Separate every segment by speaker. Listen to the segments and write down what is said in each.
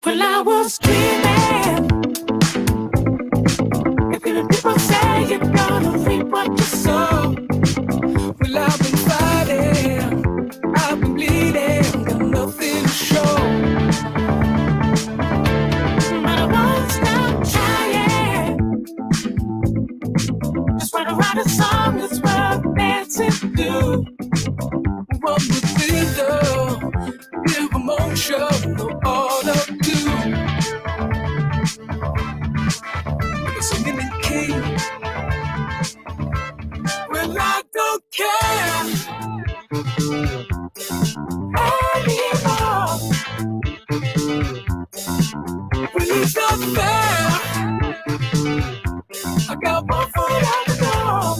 Speaker 1: When I was dreaming, if even people say you're gonna reap what you sow. Well, I've been fighting, I've been bleeding, got nothing to show. But I won't stop trying. Just wanna write a song that's worth dancing to. What would be the new emotion, no all of you? Singing in key. Well, I don't care anymore. Well, it's not fair. I got one foot out the door.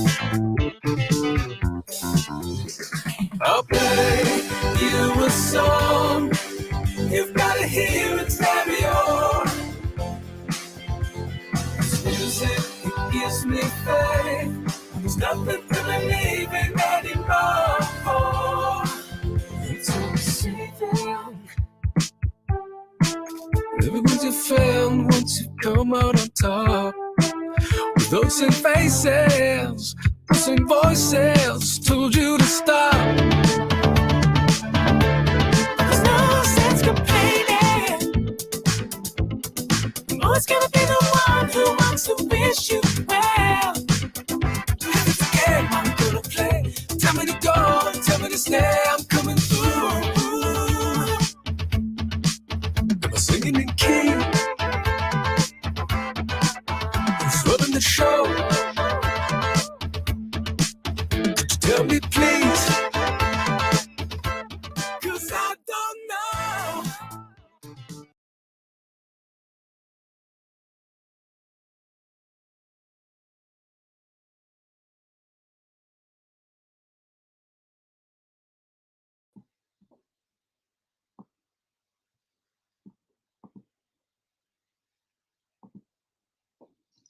Speaker 1: I'll play you a song. You've gotta hear it, stereo. This music, it gives me faith. There's nothing to believe in anymore. It's receiving. Living with your fan once you come out on top. With those same faces, those same voices told you to stop. There's no sense complaining. I'm always gonna be the one who wants to wish you well. If it's a game I'm gonna play, tell me to go, tell me to stay, I'm coming through. Am I singing in key? Who's running the show? Could you tell me please? 'Cause I don't know.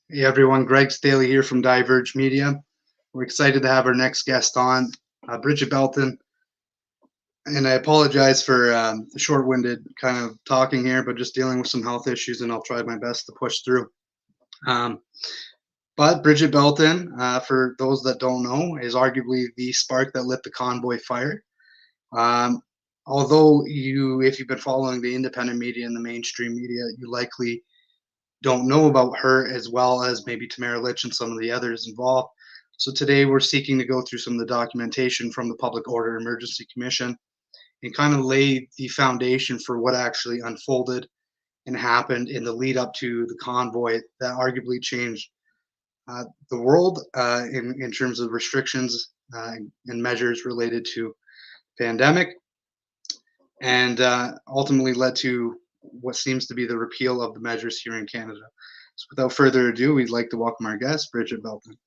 Speaker 2: Hey everyone, Greg Staley here from Diverge Media. We're excited to have our next guest on, Brigitte Belton. And I apologize for the short-winded kind of talking here, but just dealing with some health issues, and I'll try my best to push through. But Brigitte Belton, for those that don't know, is arguably the spark that lit the convoy fire. Although if you've been following the independent media and the mainstream media, you likely don't know about her as well as maybe Tamara Litch and some of the others involved. So today we're seeking to go through some of the documentation from the Public Order Emergency Commission and kind of lay the foundation for what actually unfolded and happened in the lead up to the convoy that arguably changed the world in terms of restrictions and measures related to pandemic, and ultimately led to what seems to be the repeal of the measures here in Canada. So without further ado, we'd like to welcome our guest, Brigitte Belton.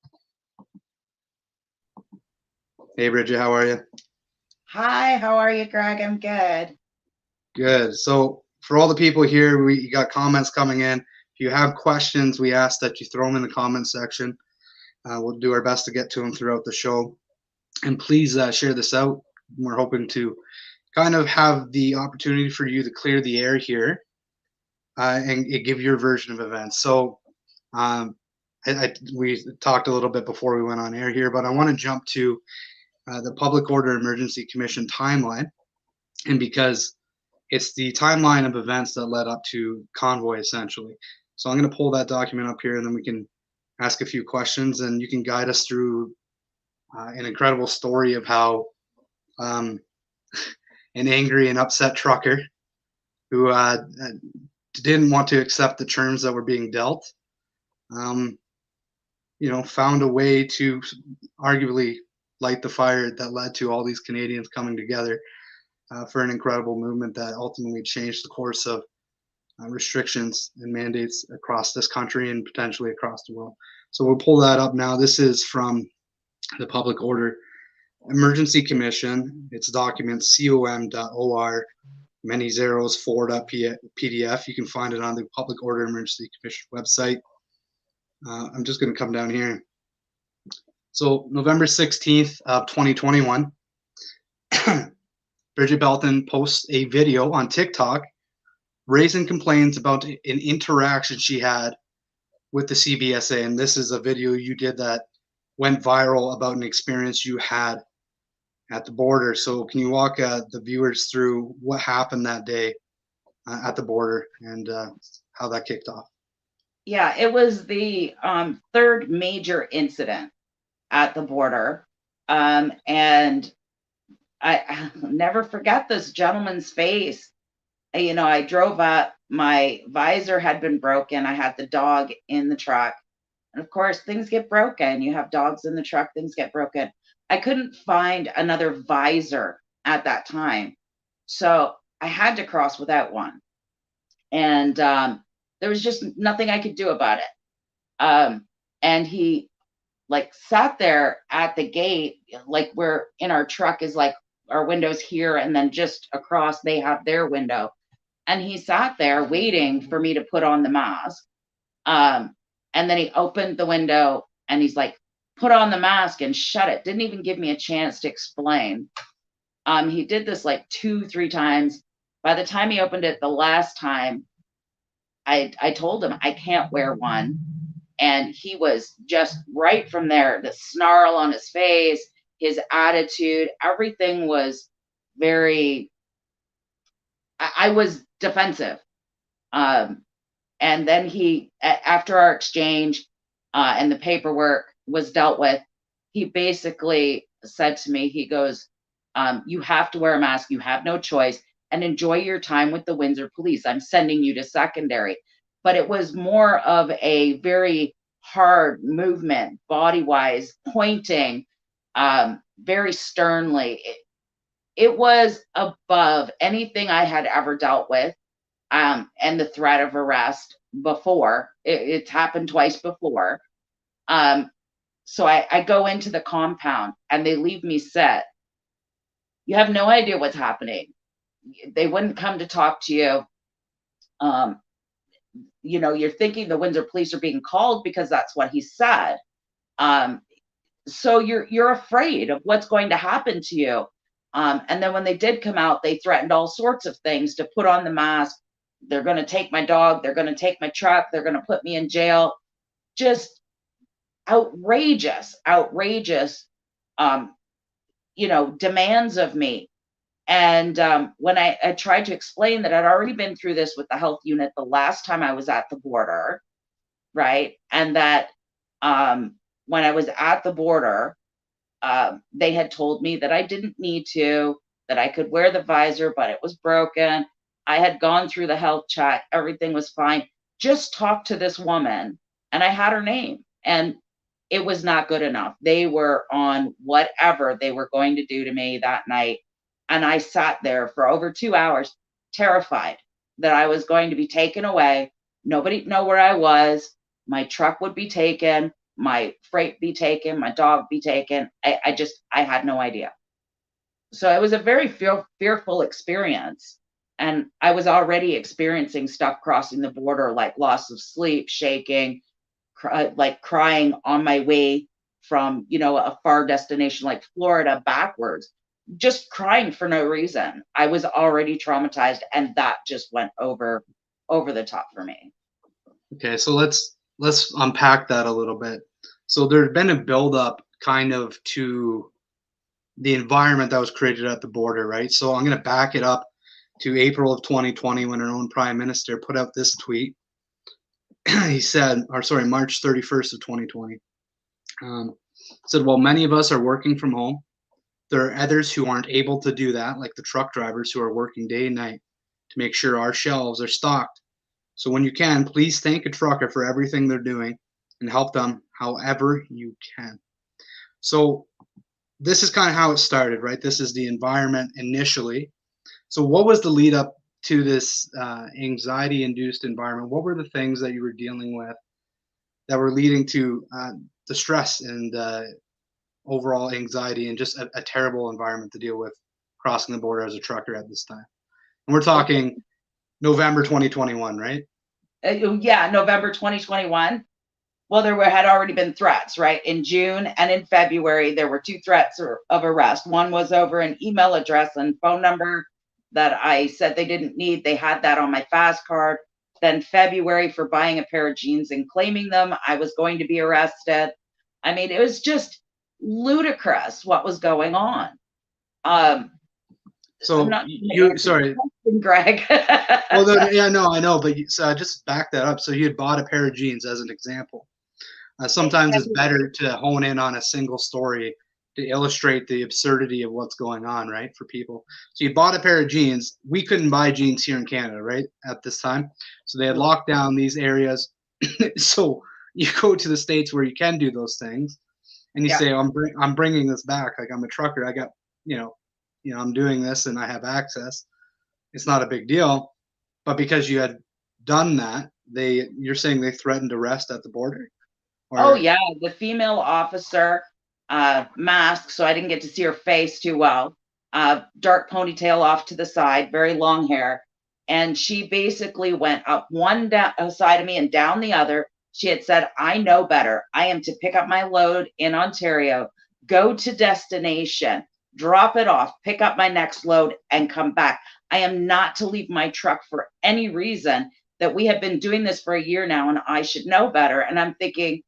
Speaker 2: Hey, Brigitte, how are you?
Speaker 3: Hi, how are you, Greg? I'm good.
Speaker 2: Good. So for all the people here, we got comments coming in. If you have questions, we ask that you throw them in the comment section. We'll do our best to get to them throughout the show. And please share this out. We're hoping to kind of have the opportunity for you to clear the air here and give your version of events. So we talked a little bit before we went on air here, but I want to jump to the Public Order Emergency Commission timeline. And because it's the timeline of events that led up to convoy, essentially. So I'm going to pull that document up here, and then we can ask a few questions, and you can guide us through an incredible story of how an angry and upset trucker who didn't want to accept the terms that were being dealt, found a way to arguably light the fire that led to all these Canadians coming together for an incredible movement that ultimately changed the course of restrictions and mandates across this country and potentially across the world. So we'll pull that up now. This is from the Public Order Emergency Commission. It's document com.or, many zeros, 4.pdf. You can find it on the Public Order Emergency Commission website. I'm just going to come down here. So November 16th of 2021, Brigitte Belton posts a video on TikTok raising complaints about an interaction she had with the CBSA. And this is a video you did that went viral about an experience you had at the border. So can you walk the viewers through what happened that day at the border and how that kicked off?
Speaker 3: Yeah, it was the third major incident at the border. And I'll never forget this gentleman's face. You know, I drove up, my visor had been broken. I had the dog in the truck. And of course, things get broken. You have dogs in the truck, things get broken. I couldn't find another visor at that time. So I had to cross without one. And there was just nothing I could do about it. And he like sat there at the gate, like we're in our truck is like our windows here, and then just across they have their window. And he sat there waiting for me to put on the mask. And then he opened the window and he's like, put on the mask and shut it. Didn't even give me a chance to explain. He did this like 2-3 times. By the time he opened it the last time, I told him I can't wear one. And he was just right from there, the snarl on his face, his attitude, everything was very, I was defensive. And then he, after our exchange and the paperwork was dealt with, he basically said to me, he goes, you have to wear a mask. You have no choice, and enjoy your time with the Windsor police. I'm sending you to secondary. But it was more of a very hard movement, body-wise, pointing very sternly. It was above anything I had ever dealt with. And the threat of arrest before. It's happened twice before. So I go into the compound and they leave me set. You have no idea what's happening. They wouldn't come to talk to you. You know, you're thinking the Windsor police are being called because that's what he said. So you're afraid of what's going to happen to you. And then when they did come out, they threatened all sorts of things to put on the mask. They're going to take my dog. They're going to take my truck. They're going to put me in jail. Just outrageous, you know, demands of me. And when I tried to explain that I'd already been through this with the health unit the last time I was at the border, right? And that when I was at the border, they had told me that I didn't need to, that I could wear the visor, but it was broken. I had gone through the health check. Everything was fine. Just talk to this woman. And I had her name. And it was not good enough. They were on whatever they were going to do to me that night. And I sat there for over 2 hours, terrified that I was going to be taken away. Nobody know where I was. My truck would be taken, my freight be taken, my dog be taken. I had no idea. So it was a very fearful experience. And I was already experiencing stuff crossing the border, like loss of sleep, shaking, like crying on my way from, you know, a far destination like Florida backwards, just crying for no reason. I was already traumatized, and that just went over the top for me.
Speaker 2: Okay, so let's unpack that a little bit. So there's been a buildup kind of to the environment that was created at the border, right? So I'm going to back it up to April of 2020 when our own prime minister put out this tweet. He said, or sorry, March 31st of 2020, said, while many of us are working from home, there are others who aren't able to do that, like the truck drivers who are working day and night to make sure our shelves are stocked. So when you can, please thank a trucker for everything they're doing and help them however you can. So this is kind of how it started, right? This is the environment initially. So what was the lead up to this anxiety-induced environment? What were the things that you were dealing with that were leading to the stress and overall anxiety and just a terrible environment to deal with crossing the border as a trucker at this time? And we're talking November 2021, right?
Speaker 3: Yeah, November 2021. Well, there had already been threats, right? In June and in February, there were 2 threats of arrest. One was over an email address and phone number, that I said they didn't need. They had that on my fast card. Then February for buying a pair of jeans and claiming them, I was going to be arrested. I mean, it was just ludicrous what was going on.
Speaker 2: So sorry,
Speaker 3: Greg.
Speaker 2: well, yeah, no, I know, but so just back that up. So you had bought a pair of jeans as an example. Sometimes it's better to hone in on a single story to illustrate the absurdity of what's going on, right, for people. So you bought a pair of jeans. We couldn't buy jeans here in Canada, right, at this time. So they had locked down these areas. So you go to the States where you can do those things, and you say, I'm bringing this back. Like, I'm a trucker. I got, I'm doing this and I have access. It's not a big deal. But because you had done that, you're saying they threatened arrest at the border?
Speaker 3: Oh yeah, the female officer, masked, so I didn't get to see her face too well. Dark ponytail off to the side, very long hair, and she basically went up one side of me and down the other. She had said, "I know better. I am to pick up my load in Ontario, go to destination, drop it off, pick up my next load, and come back. I am not to leave my truck for any reason. That we have been doing this for a year now, and I should know better." And I'm thinking,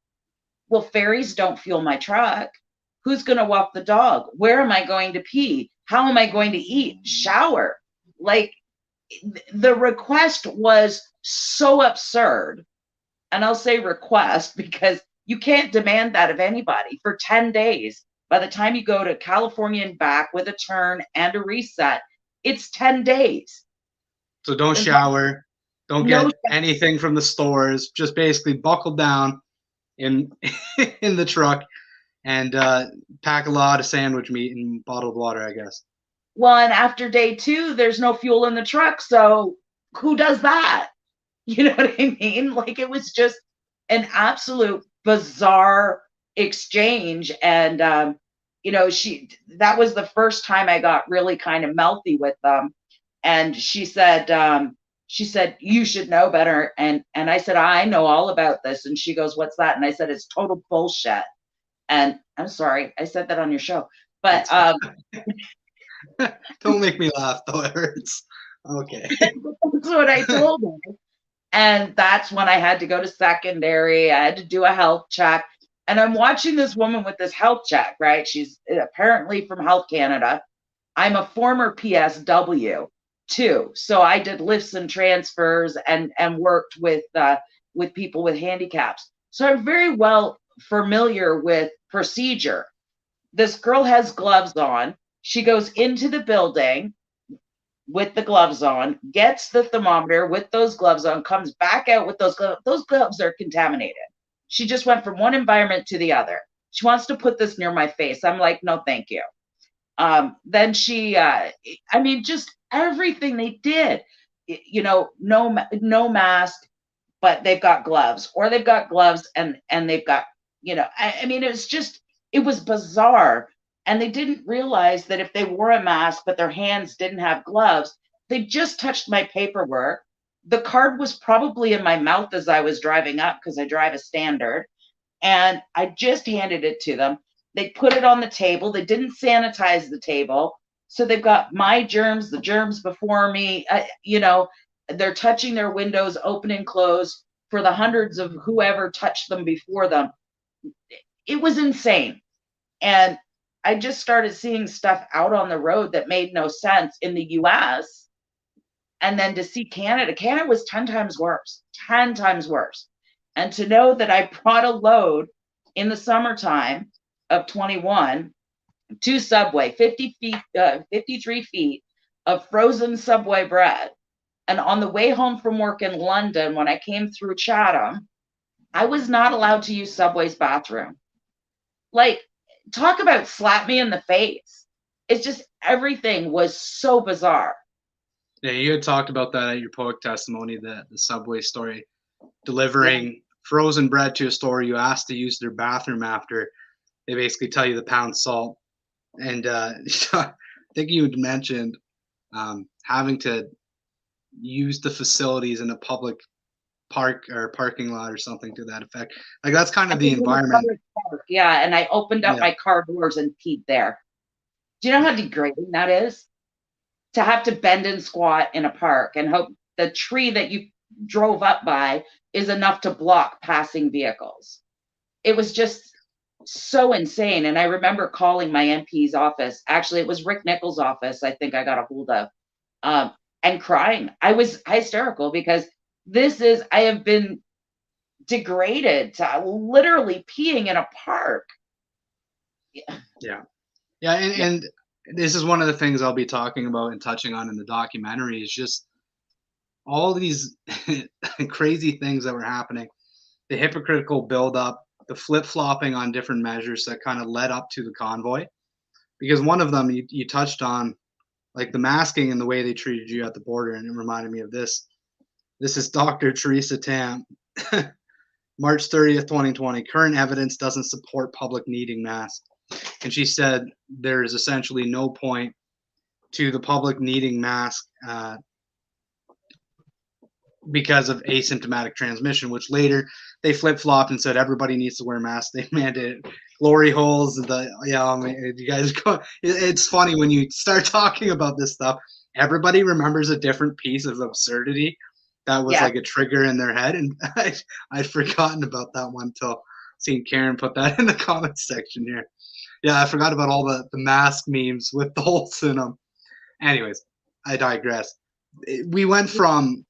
Speaker 3: well, ferries don't fuel my truck. Who's going to walk the dog? Where am I going to pee? How am I going to eat? Shower? Like, the request was so absurd. And I'll say request because you can't demand that of anybody for 10 days. By the time you go to California and back with a turn and a reset, it's 10 days.
Speaker 2: So don't shower. Don't get anything from the stores. Just basically buckle down in the truck and pack a lot of sandwich meat and bottled water, I guess.
Speaker 3: Well, and after day 2, there's no fuel in the truck. So who does that? You know what I mean? Like, it was just an absolute bizarre exchange. And, that was the first time I got really kind of melty with them. And she said, you should know better. And I said, I know all about this. And she goes, what's that? And I said, it's total bullshit. And I'm sorry, I said that on your show, but
Speaker 2: don't make me laugh though. It hurts. Okay.
Speaker 3: That's what I told her. And that's when I had to go to secondary. I had to do a health check. And I'm watching this woman with this health check, right? She's apparently from Health Canada. I'm a former PSW too. So I did lifts and transfers and worked with people with handicaps. So I'm very well familiar with procedure. This girl has gloves on. She goes into the building with the gloves on, gets the thermometer with those gloves on, comes back out with those gloves. Those gloves are contaminated. She just went from one environment to the other. She wants to put this near my face. I'm like, no, thank you. Then she, just everything they did, no mask, but they've got gloves, or they've got gloves and they've got, it was bizarre. And they didn't realize that if they wore a mask, but their hands didn't have gloves, they just touched my paperwork. The card was probably in my mouth as I was driving up because I drive a standard. And I just handed it to them. They put it on the table. They didn't sanitize the table. So they've got my germs, the germs before me, they're touching their windows, open and close for the hundreds of whoever touched them before them. It was insane. And I just started seeing stuff out on the road that made no sense in the US. And then to see Canada was 10 times worse. And to know that I brought a load in the summertime of 21 to Subway, 53 feet of frozen Subway bread. And on the way home from work in London, when I came through Chatham, I was not allowed to use Subway's bathroom. Like, talk about slap me in the face. It's just, everything was so bizarre.
Speaker 2: Yeah, you had talked about that at your public testimony, the Subway story. Delivering frozen bread to a store, you asked to use their bathroom after. They basically tell you the pound salt. And I think you had mentioned having to use the facilities in a public park or parking lot or something to that effect. Like, that's kind of the environment.
Speaker 3: Yeah, and I opened up my car doors and peed there. Do you know how degrading that is? to have to bend and squat in a park and hope the tree that you drove up by is enough to block passing vehicles. It was just so insane. And I remember calling my MP's office. Actually, it was Rick Nichols' office, I think I got a hold of, and crying. I was hysterical because I have been degraded to literally peeing in a park.
Speaker 2: Yeah. And this is one of the things I'll be talking about and touching on in the documentary is just all these crazy things that were happening, the hypocritical buildup, the flip-flopping on different measures that kind of led up to the convoy. Because one of them you touched on, like the masking and the way they treated you at the border, and it reminded me of this. This is Dr. Teresa Tam, March 30th, 2020. Current evidence doesn't support public needing masks. And she said there's essentially no point to the public needing masks because of asymptomatic transmission, which later they flip-flopped and said everybody needs to wear masks. They mandated glory holes. You guys go. It's funny when you start talking about this stuff. Everybody remembers a different piece of absurdity that was like a trigger in their head, and I'd forgotten about that one until seeing Karen put that in the comments section here. Yeah, I forgot about all the mask memes with the holes in them. Anyways, I digress. We went from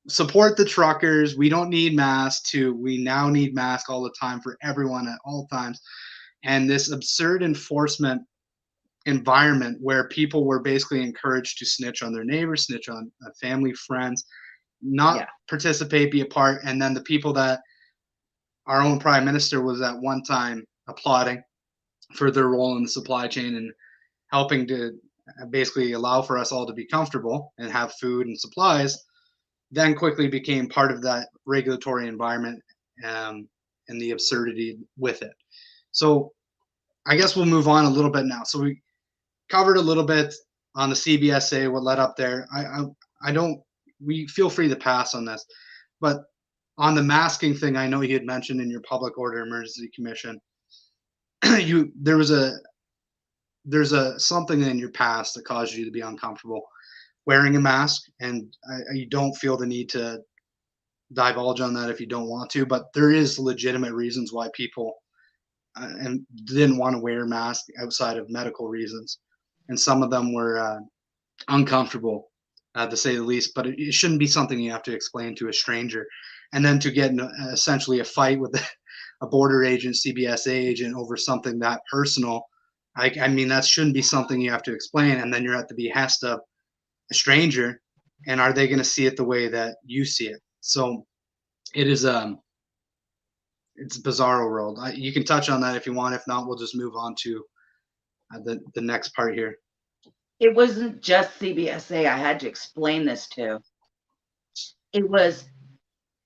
Speaker 2: support the truckers, we don't need masks, to we now need masks all the time for everyone at all times. And this absurd enforcement environment where people were basically encouraged to snitch on their neighbors, snitch on family, friends, not participate, be a part. And then the people that our own prime minister was at one time applauding for their role in the supply chain and helping to basically allow for us all to be comfortable and have food and supplies, then quickly became part of that regulatory environment and the absurdity with it. So I guess we'll move on a little bit now. So we covered a little bit on the CBSA, what led up there. We feel free to pass on this, but on the masking thing, I know you had mentioned in your Public Order Emergency Commission, there's something in your past that caused you to be uncomfortable wearing a mask, and you don't feel the need to divulge on that if you don't want to, but there is legitimate reasons why people and didn't want to wear masks outside of medical reasons, and some of them were uncomfortable, to say the least. But it shouldn't be something you have to explain to a stranger, and then to get in essentially a fight with a border agent, CBSA agent, over something that personal. I mean, that shouldn't be something you have to explain, and then you're at the behest of a stranger, and are they going to see it the way that you see it? So it is it's a bizarro world. You can touch on that if you want. If not, we'll just move on to the next part here.
Speaker 3: It wasn't just CBSA I had to explain this to. It was,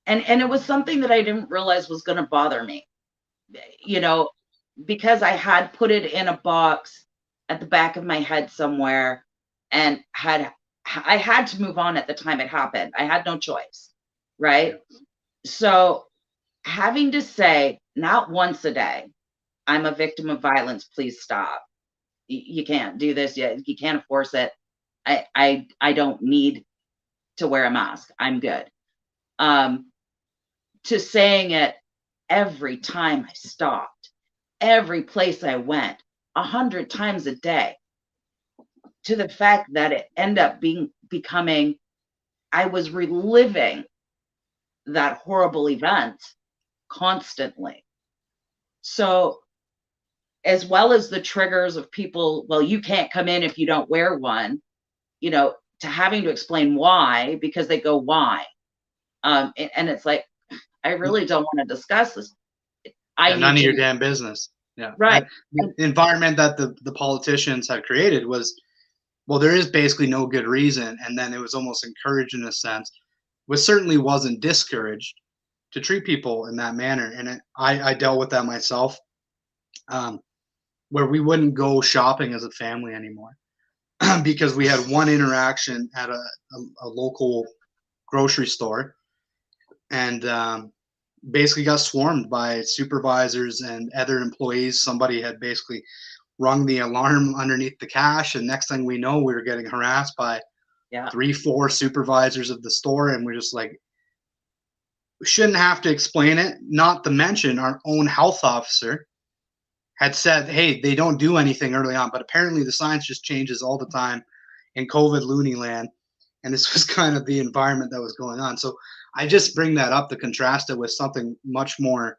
Speaker 3: and it was something that I didn't realize was going to bother me, because I had put it in a box at the back of my head somewhere, and I had to move on at the time it happened. I had no choice, right? So having to say, not once a day, I'm a victim of violence, please stop. You can't do this. You can't force it. I don't need to wear a mask. I'm good. To saying it every time I stopped, every place I went, 100 times a day, to the fact that it ended up becoming, I was reliving that horrible event constantly. So, as well as the triggers of people, well, you can't come in if you don't wear one, to having to explain why, because they go, why? And it's like, I really don't want to discuss this.
Speaker 2: None of your damn business. Yeah.
Speaker 3: Right.
Speaker 2: The environment that the politicians had created was, well, there is basically no good reason. And then it was almost encouraged in a sense, which certainly wasn't discouraged, to treat people in that manner. And I dealt with that myself, where we wouldn't go shopping as a family anymore because we had one interaction at a local grocery store, and basically got swarmed by supervisors and other employees. Somebody had basically rung the alarm underneath the cash, and next thing we know, we were getting harassed by
Speaker 3: Yeah.
Speaker 2: 3, 4 supervisors of the store, and we're just like, we shouldn't have to explain it. Not to mention, our own health officer had said, "Hey, they don't do anything early on," but apparently the science just changes all the time in COVID loony land, and this was kind of the environment that was going on. So I just bring that up to contrast it with something much more.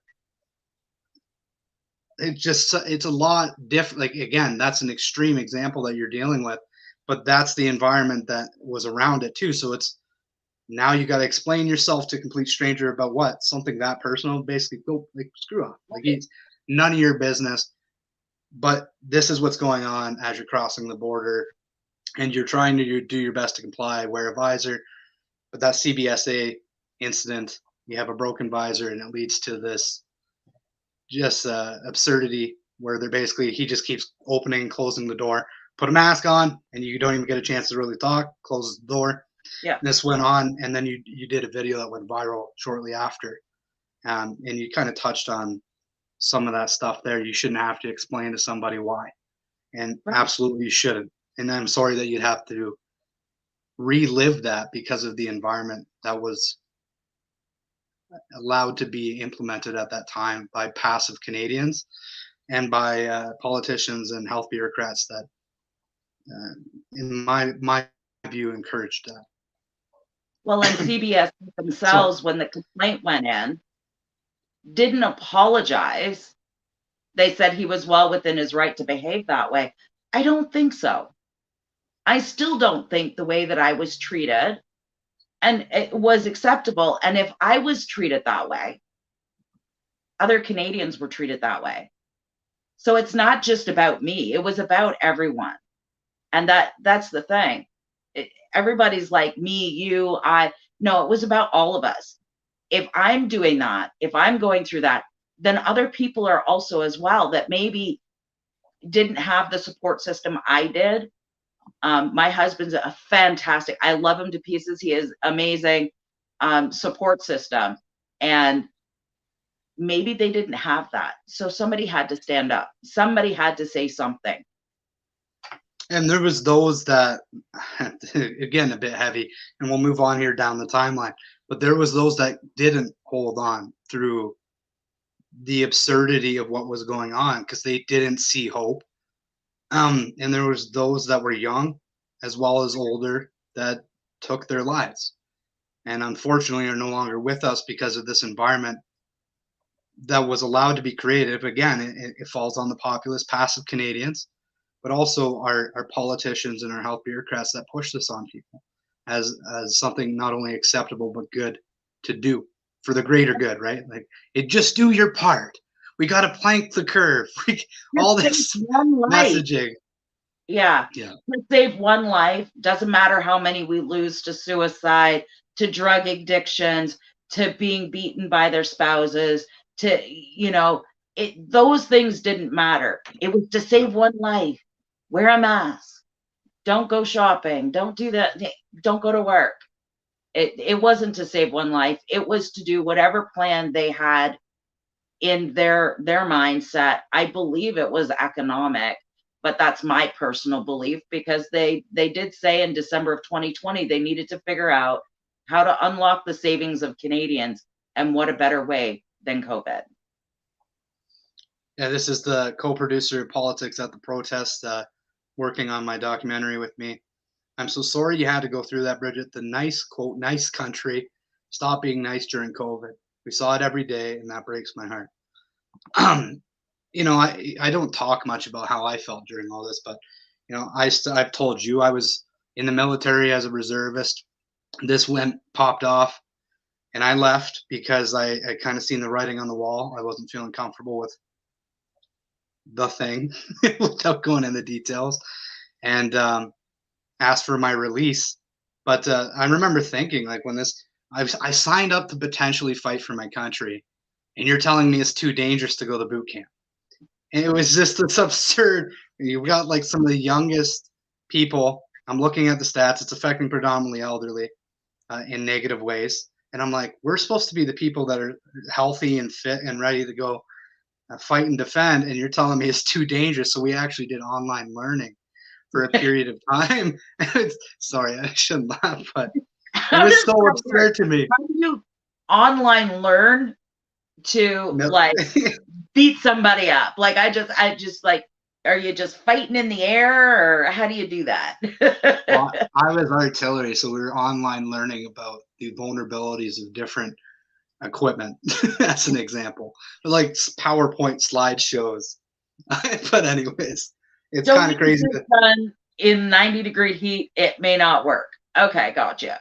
Speaker 2: It's a lot different. Like, again, that's an extreme example that you're dealing with, but that's the environment that was around it too. So it's now you got to explain yourself to a complete stranger about what, something that personal. Basically, go, like, screw off. Like, it's none of your business. But this is what's going on as you're crossing the border, and you're trying to do your best to comply, wear a visor. But that CBSA incident, you have a broken visor, and it leads to this just absurdity where they're basically, he just keeps opening and closing the door. Put a mask on, and you don't even get a chance to really talk. Closes the door.
Speaker 3: Yeah.
Speaker 2: And this went on, and then you did a video that went viral shortly after, and you kind of touched on some of that stuff there. You shouldn't have to explain to somebody why, and
Speaker 3: Right.
Speaker 2: absolutely you shouldn't. And I'm sorry that you'd have to relive that because of the environment that was allowed to be implemented at that time by passive Canadians and by politicians and health bureaucrats that, in my view, encouraged that.
Speaker 3: Well, and CBS themselves, when the complaint went in, didn't apologize. They said he was well within his right to behave that way. I don't think so. I still don't think the way that I was treated and it was acceptable. And if I was treated that way, other Canadians were treated that way. So it's not just about me. It was about everyone. And that's the thing. Everybody's like me, you, I. No, it was about all of us. If I'm doing that, if I'm going through that, then other people are also as well that maybe didn't have the support system I did. My husband's a fantastic, I love him to pieces. He is amazing support system. And maybe they didn't have that. So somebody had to stand up. Somebody had to say something.
Speaker 2: And there was those that, again, a bit heavy, and we'll move on here down the timeline, but there was those that didn't hold on through the absurdity of what was going on because they didn't see hope. And there was those that were young as well as older that took their lives and unfortunately are no longer with us because of this environment that was allowed to be created. Again, it falls on the populist, passive Canadians, but also our politicians and our health bureaucrats that push this on people as something not only acceptable but good to do for the greater good, right? Like, just do your part. We got to plank the curve. All this messaging.
Speaker 3: Yeah.
Speaker 2: Yeah.
Speaker 3: To save one life, doesn't matter how many we lose to suicide, to drug addictions, to being beaten by their spouses, to, those things didn't matter. It was to save one life. Wear a mask. Don't go shopping. Don't do that. Don't go to work. It wasn't to save one life. It was to do whatever plan they had in their mindset. I believe it was economic, but that's my personal belief because they did say in December of 2020 they needed to figure out how to unlock the savings of Canadians, and what a better way than COVID.
Speaker 2: Yeah, this is the co-producer of Politics at the Protest, working on my documentary with me. I'm so sorry you had to go through that, Brigitte. The nice, quote, nice country stopped being nice during COVID. We saw it every day, and that breaks my heart. I don't talk much about how I felt during all this, but I've told you I was in the military as a reservist. This popped off, and I left because I kind of seen the writing on the wall. I wasn't feeling comfortable with the thing without going into details, and asked for my release. But I remember thinking, like, when I signed up to potentially fight for my country, and you're telling me it's too dangerous to go to boot camp. And it was just this absurd. You've got like some of the youngest people. I'm looking at the stats. It's affecting predominantly elderly in negative ways. And I'm like, we're supposed to be the people that are healthy and fit and ready to go fight and defend, and you're telling me it's too dangerous. So we actually did online learning for a period of time. Sorry, I shouldn't laugh, but it
Speaker 3: How
Speaker 2: was
Speaker 3: does
Speaker 2: so
Speaker 3: that work?
Speaker 2: absurd to me.
Speaker 3: How do you online learn to
Speaker 2: No.
Speaker 3: like beat somebody up? Like I just like, are you just fighting in the air, or how do you do that?
Speaker 2: Well, I was artillery, so we were online learning about the vulnerabilities of different equipment. That's an example, like PowerPoint slideshows. But anyways, it's
Speaker 3: So
Speaker 2: kind of crazy.
Speaker 3: it's done in 90-degree heat, it may not work. Okay, gotcha.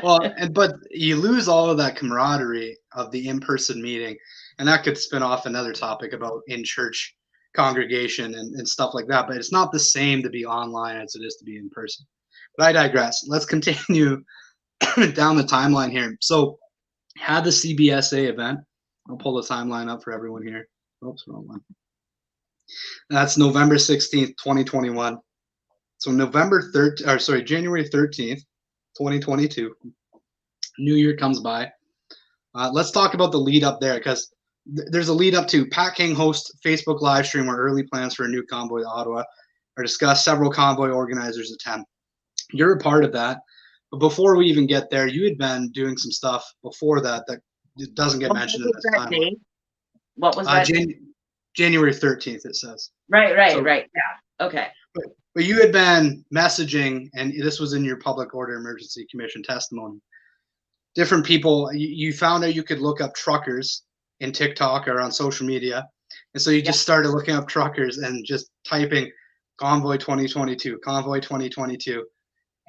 Speaker 2: Well, but you lose all of that camaraderie of the in-person meeting, and that could spin off another topic about in-church congregation and stuff like that. But it's not the same to be online as it is to be in person. But I digress. Let's continue down the timeline here. So, had the CBSA event. I'll pull the timeline up for everyone here. Oops, wrong one. That's November 16th, 2021. So January 13th, 2022. New Year comes by. Let's talk about the lead up there, because there's a lead up to Pat King hosts Facebook live stream where early plans for a new convoy to Ottawa are discussed. Several convoy organizers attend. You're a part of that. But before we even get there, you had been doing some stuff before that doesn't get mentioned in this timeline.
Speaker 3: What was that?
Speaker 2: January 13th, it says.
Speaker 3: Right. Yeah. Okay.
Speaker 2: But you had been messaging, and this was in your Public Order Emergency Commission testimony. Different people, you found out you could look up truckers in TikTok or on social media. And so you just started looking up truckers and just typing Convoy 2022, Convoy 2022.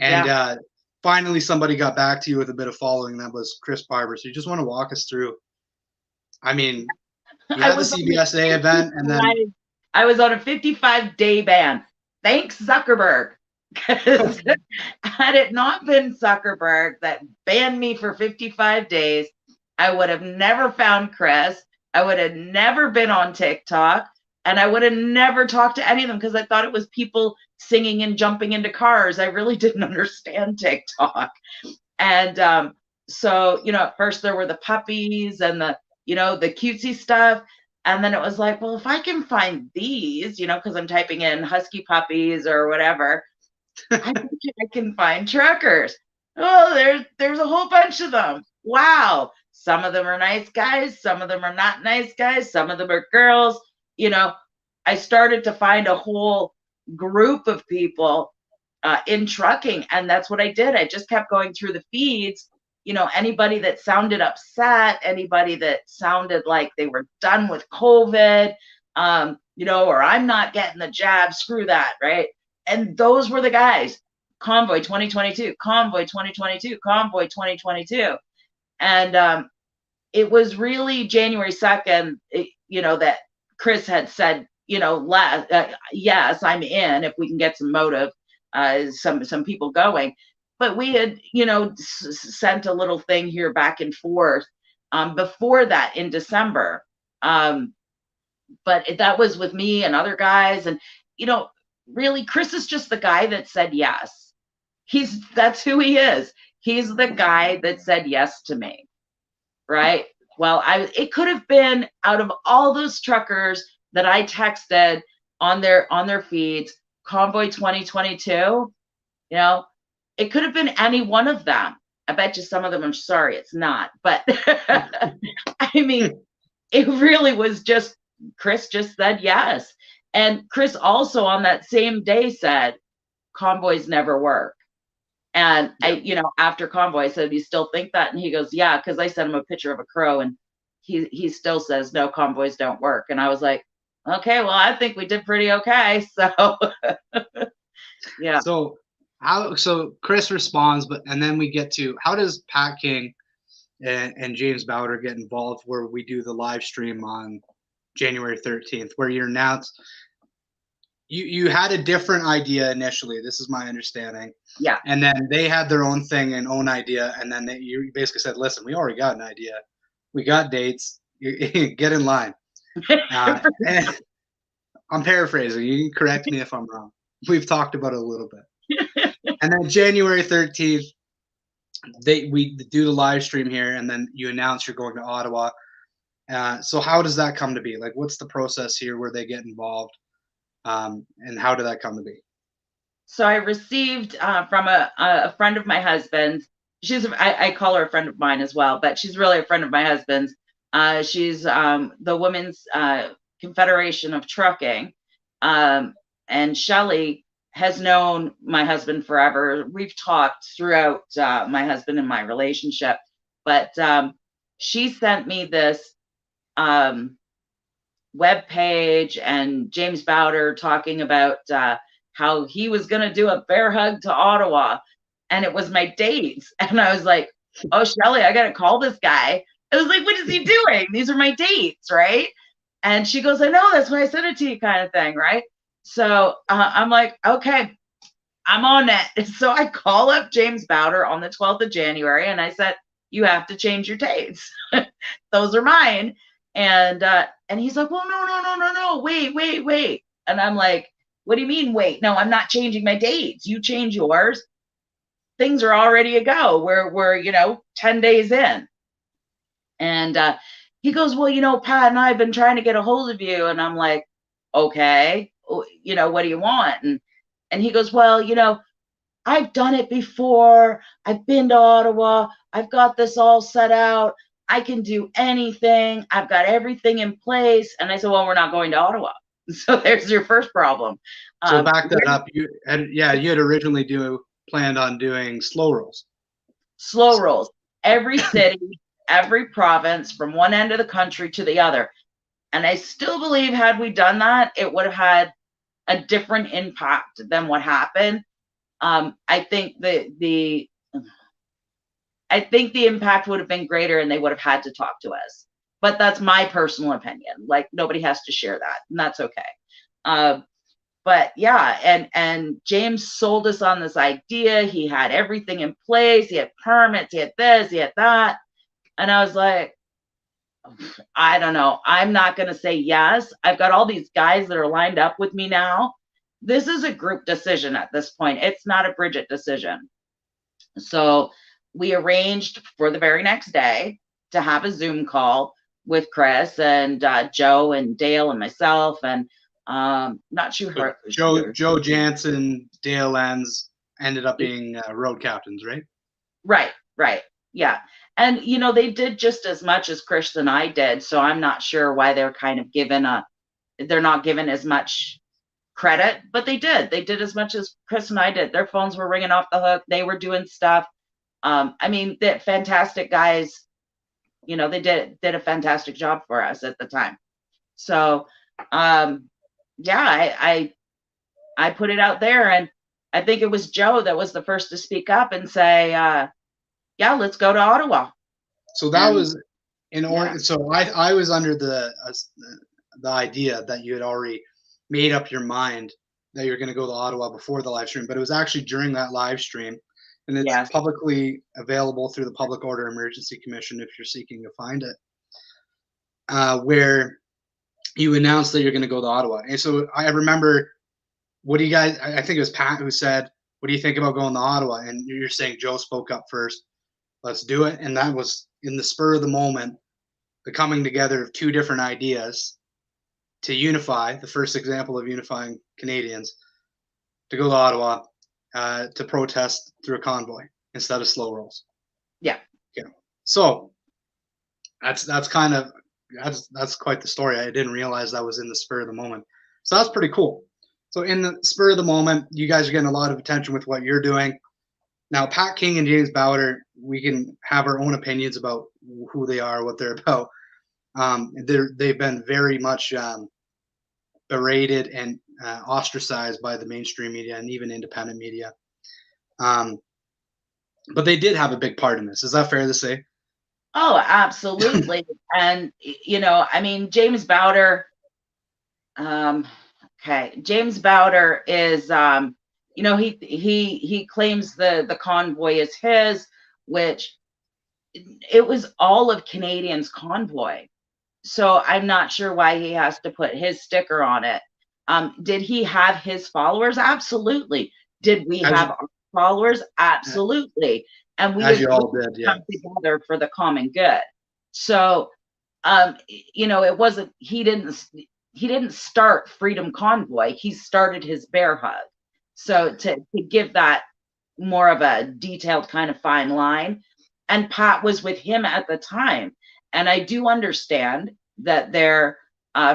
Speaker 2: And finally somebody got back to you with a bit of following. That was Chris Barber. So you just want to walk us through. I mean, you had the CBSA event, and then
Speaker 3: I was on a 55-day ban. Thanks, Zuckerberg. Because had it not been Zuckerberg that banned me for 55 days, I would have never found Chris. I would have never been on TikTok, and I would have never talked to any of them because I thought it was people singing and jumping into cars. I really didn't understand TikTok. And so, at first there were the puppies and the cutesy stuff. And then it was like, well, if I can find these, because I'm typing in husky puppies or whatever, I think I can find truckers. Oh, there's a whole bunch of them. Wow. Some of them are nice guys. Some of them are not nice guys. Some of them are girls. I started to find a whole group of people in trucking. And that's what I did. I just kept going through the feeds. Anybody that sounded upset, anybody that sounded like they were done with COVID, or I'm not getting the jab, screw that, right? And those were the guys. Convoy 2022, Convoy 2022, Convoy 2022. And it was really January 2nd, that Chris had said, yes, I'm in if we can get some motive, some people going. But we had, sent a little thing here back and forth before that in December. But that was with me and other guys. And, really, Chris is just the guy that said yes. That's who he is. He's the guy that said yes to me. Right? Well, it could have been out of all those truckers that I texted on their feeds, Convoy 2022, it could have been any one of them. I bet you some of them, I'm sorry, it's not. But I mean, it really was just, Chris just said yes. And Chris also on that same day said, convoys never work. And after Convoy, I said, you still think that? And he goes, yeah, because I sent him a picture of a crow and he still says, no, convoys don't work. And I was like, okay, well, I think we did pretty okay. So, yeah.
Speaker 2: So Chris responds, and then we get to, how does Pat King and James Bowder get involved where we do the live stream on January 13th, where you're announced, you had a different idea initially. This is my understanding.
Speaker 3: Yeah.
Speaker 2: And then they had their own thing and own idea. And then you basically said, listen, we already got an idea. We got dates. Get in line. And I'm paraphrasing. You can correct me if I'm wrong. We've talked about it a little bit. And then January 13th, we do the live stream here, and then you announce you're going to Ottawa. So how does that come to be? Like, what's the process here where they get involved, and how did that come to be?
Speaker 3: So I received from a friend of my husband's. I call her a friend of mine as well, but she's really a friend of my husband's. She's the Women's Confederation of Trucking, and Shelley has known my husband forever. We've talked throughout my husband and my relationship, but she sent me this web page and James Bowder talking about how he was going to do a bear hug to Ottawa, and it was my dates. And I was like, oh, Shelley, I got to call this guy. I was like, what is he doing? These are my dates, right? And she goes, I know, that's why I sent it to you, kind of thing, right? So I'm like, okay, I'm on it. So I call up James Bowder on the 12th of January, and I said, you have to change your dates. Those are mine. And he's like, well, no, wait. And I'm like, what do you mean, wait? No, I'm not changing my dates. You change yours. Things are already a go. We're 10 days in. And he goes, well, Pat and I have been trying to get a hold of you. And I'm like, okay, what do you want? And he goes, well, I've done it before. I've been to Ottawa. I've got this all set out. I can do anything. I've got everything in place. And I said, well, we're not going to Ottawa. So there's your first problem.
Speaker 2: So back that up. You had originally planned on doing slow rolls.
Speaker 3: Slow rolls. Every city, every province, from one end of the country to the other. And I still believe had we done that, it would have had a different impact than what happened. I think the impact would have been greater, and they would have had to talk to us. But that's my personal opinion. Like, nobody has to share that, and that's okay. But yeah, and James sold us on this idea. He had everything in place. He had permits. He had this. He had that. And I was like, I don't know. I'm not going to say yes. I've got all these guys that are lined up with me now. This is a group decision at this point. It's not a Brigitte decision. So we arranged for the very next day to have a Zoom call with Chris and Joe and Dale and myself, and not sure
Speaker 2: Joe Jansen, Dale Lenz ended up being road captains, right?
Speaker 3: Right. Yeah. And, they did just as much as Chris and I did. So I'm not sure why they're kind of they're not given as much credit, but they did. They did as much as Chris and I did. Their phones were ringing off the hook. They were doing stuff. They're fantastic guys. They did a fantastic job for us at the time. So, I put it out there, and I think it was Joe that was the first to speak up and say, yeah, let's go to Ottawa.
Speaker 2: So that was in order. Yeah. So I was under the idea that you had already made up your mind that you're going to go to Ottawa before the live stream, but it was actually during that live stream, and it's publicly available through the Public Order Emergency Commission if you're seeking to find it, where you announced that you're going to go to Ottawa. And so I remember, what do you guys? I think it was Pat who said, "What do you think about going to Ottawa?" And you're saying Joe spoke up first. Let's do it. And that was in the spur of the moment, the coming together of two different ideas to unify, the first example of unifying Canadians, to go to Ottawa to protest through a convoy instead of slow rolls.
Speaker 3: Yeah.
Speaker 2: So that's quite the story. I didn't realize that was in the spur of the moment. So that's pretty cool. So in the spur of the moment, you guys are getting a lot of attention with what you're doing. Now, Pat King and James Bowder, we can have our own opinions about who they are, what they're about. They've been very much berated and ostracized by the mainstream media and even independent media. But they did have a big part in this. Is that fair to say?
Speaker 3: Oh, absolutely. And, James Bowder, James Bowder is, he claims the convoy is his, which it was all of Canadians' convoy. So I'm not sure why he has to put his sticker on it. Did he have his followers? Absolutely. Did we have our followers? Absolutely. And we
Speaker 2: all did,
Speaker 3: come together for the common good. So it wasn't, he didn't start Freedom Convoy. He started his bear hug. So to give that more of a detailed kind of fine line, and Pat was with him at the time. And I do understand that they're,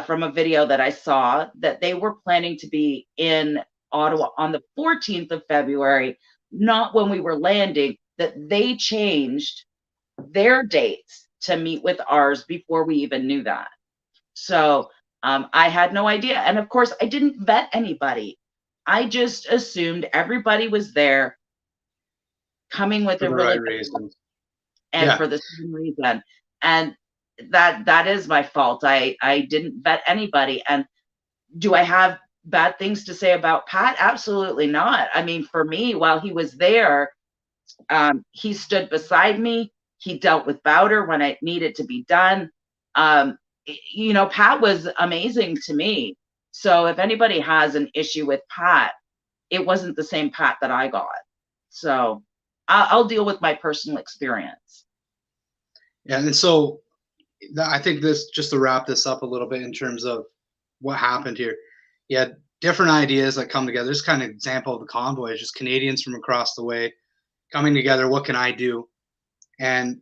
Speaker 3: from a video that I saw, that they were planning to be in Ottawa on the 14th of February, not when we were landing, that they changed their dates to meet with ours before we even knew that. So I had no idea. And of course, I didn't vet anybody. I just assumed everybody was there coming with
Speaker 2: For
Speaker 3: a
Speaker 2: the
Speaker 3: really
Speaker 2: right reasons.
Speaker 3: and
Speaker 2: Yeah.
Speaker 3: for the same reason. And that is my fault. I didn't vet anybody. And do I have bad things to say about Pat? Absolutely not. I mean, for me, while he was there, he stood beside me. He dealt with Bowder when it needed to be done. Pat was amazing to me. So if anybody has an issue with Pat, it wasn't the same Pat that I got. So I'll deal with my personal experience.
Speaker 2: Yeah, and so I think this, just to wrap this up a little bit in terms of what happened here. You had different ideas that come together. This kind of example of the convoy is just Canadians from across the way coming together. What can I do? And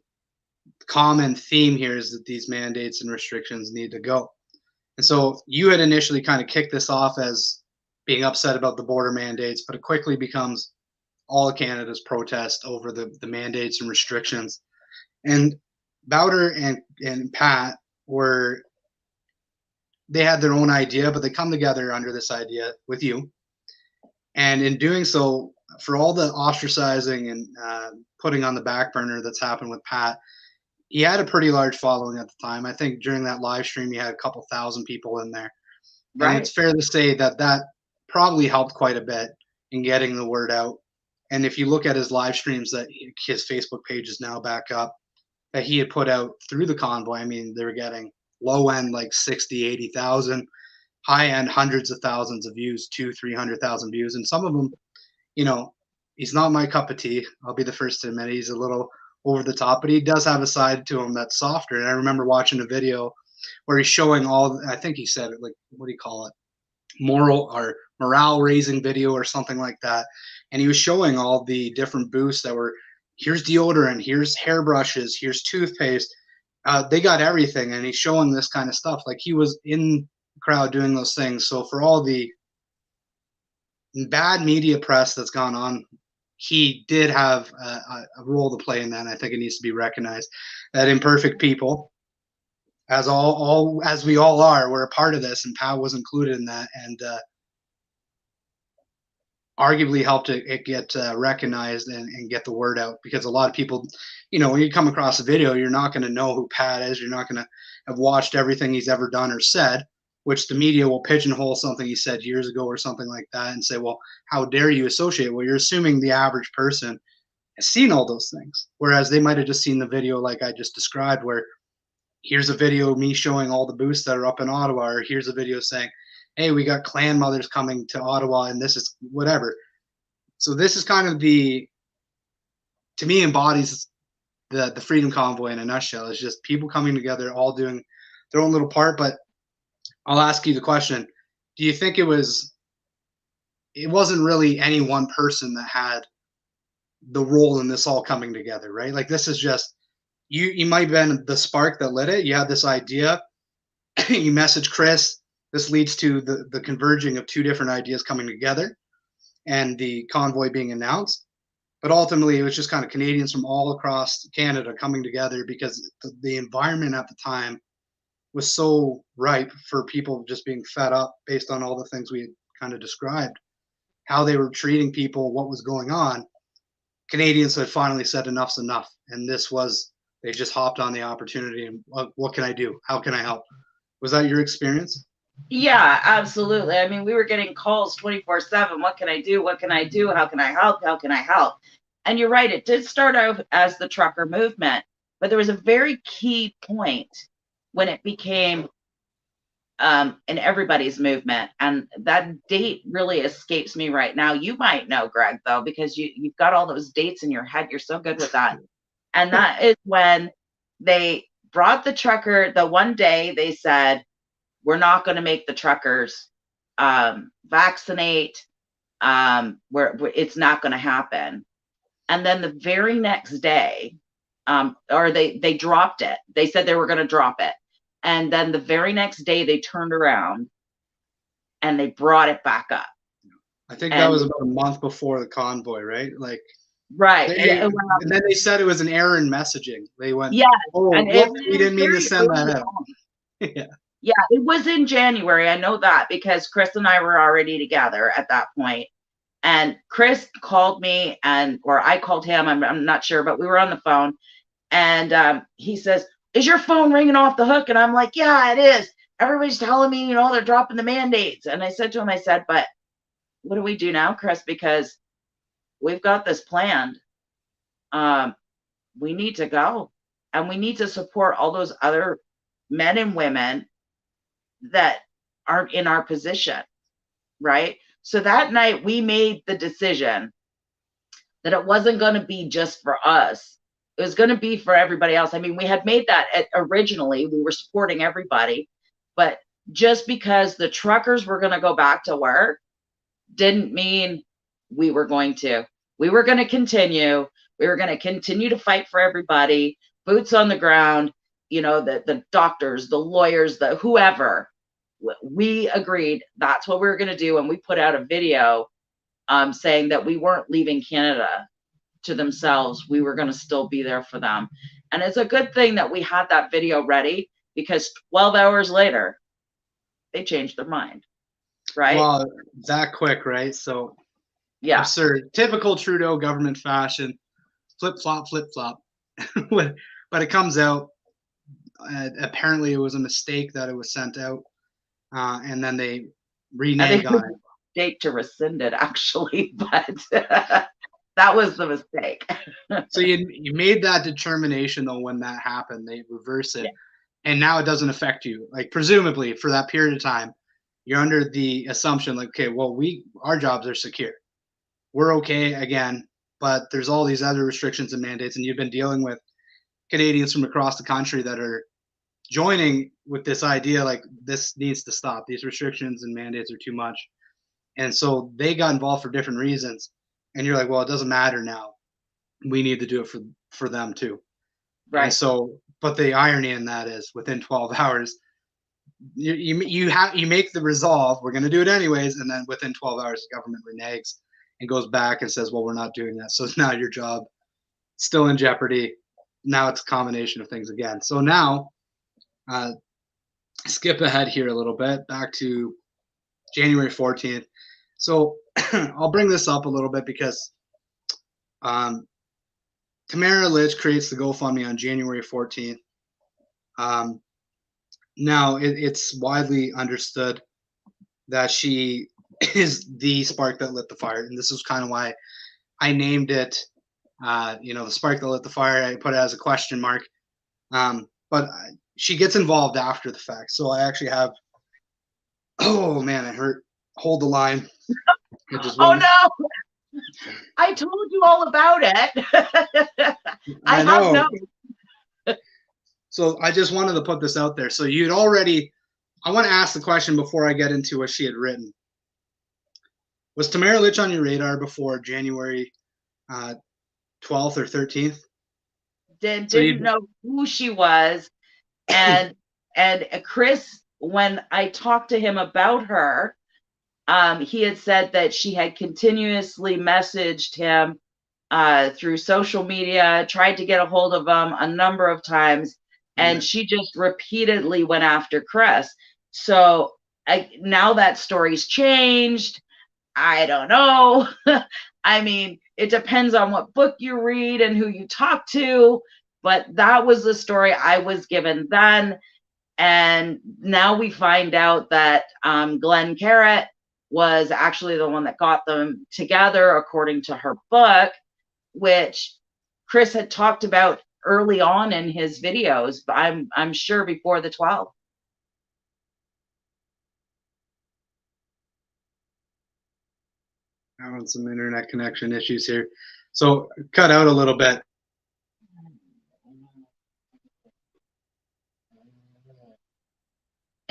Speaker 2: the common theme here is that these mandates and restrictions need to go. And so you had initially kind of kicked this off as being upset about the border mandates, but it quickly becomes all of Canada's protest over the mandates and restrictions. And Bowder and Pat they had their own idea, but they come together under this idea with you. And in doing so, for all the ostracizing and putting on the back burner that's happened with Pat, he had a pretty large following at the time. I think during that live stream, he had a couple thousand people in there. And
Speaker 3: Right.
Speaker 2: it's fair to say that probably helped quite a bit in getting the word out. And if you look at his live streams, that his Facebook page is now back up, that he had put out through the convoy, I mean, they were getting low end like 60, 80,000, high end hundreds of thousands of views, 200,000-300,000 views. And some of them, he's not my cup of tea. I'll be the first to admit he's a little over the top, but he does have a side to him that's softer. And I remember watching a video where he's showing I think he said it, like, what do you call it? Morale raising video or something like that. And he was showing all the different booths that were, here's deodorant, here's hairbrushes, here's toothpaste. They got everything. And he's showing this kind of stuff. Like, he was in the crowd doing those things. So for all the bad media press that's gone on, he did have a role to play in that. And I think it needs to be recognized that imperfect people, as as we all are, we're a part of this, and Pat was included in that, and arguably helped it get recognized and get the word out, because a lot of people, when you come across a video, you're not going to know who Pat is. You're not going to have watched everything he's ever done or said, which the media will pigeonhole something he said years ago or something like that and say, well, how dare you associate? Well, you're assuming the average person has seen all those things, whereas they might have just seen the video like I just described, where here's a video of me showing all the booths that are up in Ottawa, or here's a video saying, hey, we got clan mothers coming to Ottawa, and this is whatever. So this is kind of to me, embodies the Freedom Convoy in a nutshell. It's just people coming together, all doing their own little part. But I'll ask you the question: do you think it wasn't really any one person that had the role in this all coming together, right? Like, this is just you might have been the spark that lit it. You had this idea, you message Chris. This leads to the converging of two different ideas coming together and the convoy being announced. But ultimately, it was just kind of Canadians from all across Canada coming together, because the environment at the time was so ripe for people just being fed up based on all the things we had kind of described, how they were treating people, what was going on. Canadians had finally said enough's enough. And they just hopped on the opportunity and what can I do? How can I help? Was that your experience?
Speaker 3: Yeah, absolutely. I mean, we were getting calls 24/7. What can I do? What can I do? How can I help? How can I help? And you're right, it did start out as the trucker movement, but there was a very key point when it became an everybody's movement. And that date really escapes me right now. You might know, Greg, though, because you've got all those dates in your head. You're so good with that. And that is when they brought the trucker. The one day they said, we're not going to make the truckers vaccinate. It's not going to happen. And then the very next day, or they dropped it. They said they were going to drop it. And then the very next day they turned around and they brought it back up.
Speaker 2: I think that was about a month before the convoy, right? Like,
Speaker 3: right.
Speaker 2: And then they said it was an error in messaging. They went,
Speaker 3: yeah,
Speaker 2: oh,
Speaker 3: and
Speaker 2: whoops, we didn't mean to send that out.
Speaker 3: Yeah. Yeah, it was in January. I know that because Chris and I were already together at that point. And Chris called me, or I called him. I'm not sure, but we were on the phone. And he says, is your phone ringing off the hook? And I'm like, yeah, it is. Everybody's telling me, they're dropping the mandates. And I said to him, but what do we do now, Chris? Because we've got this planned. We need to go. And we need to support all those other men and women that aren't in our position, right? So that night we made the decision that it wasn't going to be just for us. It was going to be for everybody else. I mean, we had made that originally. We were supporting everybody, but just because the truckers were going to go back to work didn't mean we were going to. We were going to continue. We were going to continue to fight for everybody, boots on the ground, the doctors, the lawyers, the whoever. We agreed that's what we were going to do. And we put out a video saying that we weren't leaving Canada to themselves. We were going to still be there for them. And it's a good thing that we had that video ready, because 12 hours later, they changed their mind. Right?
Speaker 2: Well, that quick, right? So, yeah, absurd. Typical Trudeau government fashion. Flip flop, flip flop. But it comes out. Apparently, it was a mistake that it was sent out, and then they reneged on it.
Speaker 3: Date to rescind it, actually, but that was the mistake.
Speaker 2: So you made that determination though when that happened. They reverse it, and now it doesn't affect you. Like presumably for that period of time, you're under the assumption like, okay, well, our jobs are secure. We're okay again, but there's all these other restrictions and mandates, and you've been dealing with Canadians from across the country that are joining with this idea like this needs to stop. These restrictions and mandates are too much. And so they got involved for different reasons. And you're like, well, it doesn't matter now. We need to do it for them too.
Speaker 3: Right.
Speaker 2: And so, but the irony in that is within 12 hours, you make the resolve, we're going to do it anyways. And then within 12 hours, the government reneges and goes back and says, well, we're not doing that. So now your job still in jeopardy. Now it's a combination of things again. So now, skip ahead here a little bit back to January 14th. So I'll bring this up a little bit because Tamara Lich creates the GoFundMe on January 14th. Now it's widely understood that she is the spark that lit the fire. And this is kind of why I named it, the spark that lit the fire. I put it as a question mark. But she gets involved after the fact. So I actually have, oh man, it hurt. Hold the line.
Speaker 3: Oh no! I told you all about it. I know.
Speaker 2: So I just wanted to put this out there. So you'd already, I want to ask the question before I get into what she had written. Was Tamara Lich on your radar before January 12th or 13th?
Speaker 3: Didn't know who she was. And Chris, when I talked to him about her, he had said that she had continuously messaged him through social media, tried to get a hold of him a number of times, and she just repeatedly went after Chris. So now that story's changed. I don't know. I mean, it depends on what book you read and who you talk to, but that was the story I was given then. And now we find out that Glenn Carrot was actually the one that got them together, according to her book, which Chris had talked about early on in his videos, but I'm sure before the 12.
Speaker 2: Having some internet connection issues here. So cut out a little bit.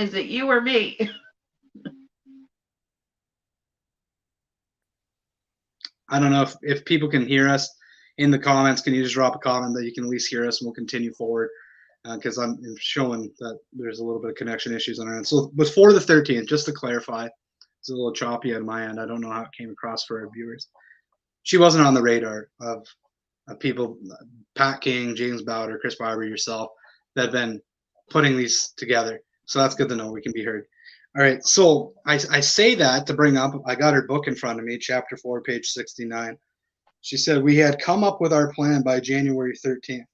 Speaker 3: Is it you or me?
Speaker 2: I don't know if people can hear us in the comments. Can you just drop a comment that you can at least hear us, and we'll continue forward, because I'm showing that there's a little bit of connection issues on our end. So before the 13th, just to clarify, it's a little choppy on my end. I don't know how it came across for our viewers. She wasn't on the radar of people, Pat King, James Bowder, Chris Barber, yourself, that have been putting these together. So that's good to know. We can be heard. All right. So I say that to bring up, I got her book in front of me, chapter 4, page 69. She said, we had come up with our plan by January 13th.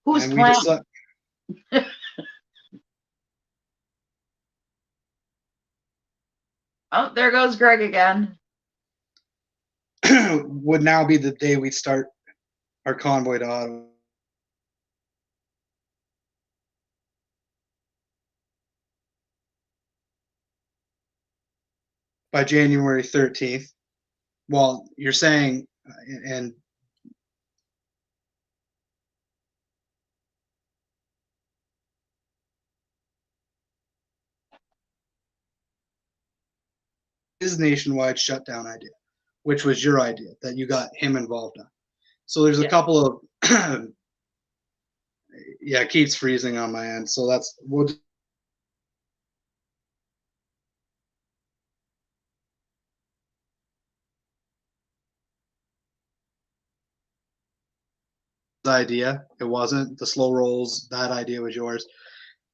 Speaker 3: Whose
Speaker 2: and
Speaker 3: plan? Oh, there goes Greg again.
Speaker 2: Would now be the day we start our convoy to Ottawa. By January 13th. Well, you're saying, and his nationwide shutdown idea, which was your idea that you got him involved in. So there's a couple of, yeah, it keeps freezing on my end. So that's, we'll idea. It wasn't the slow rolls. That idea was yours.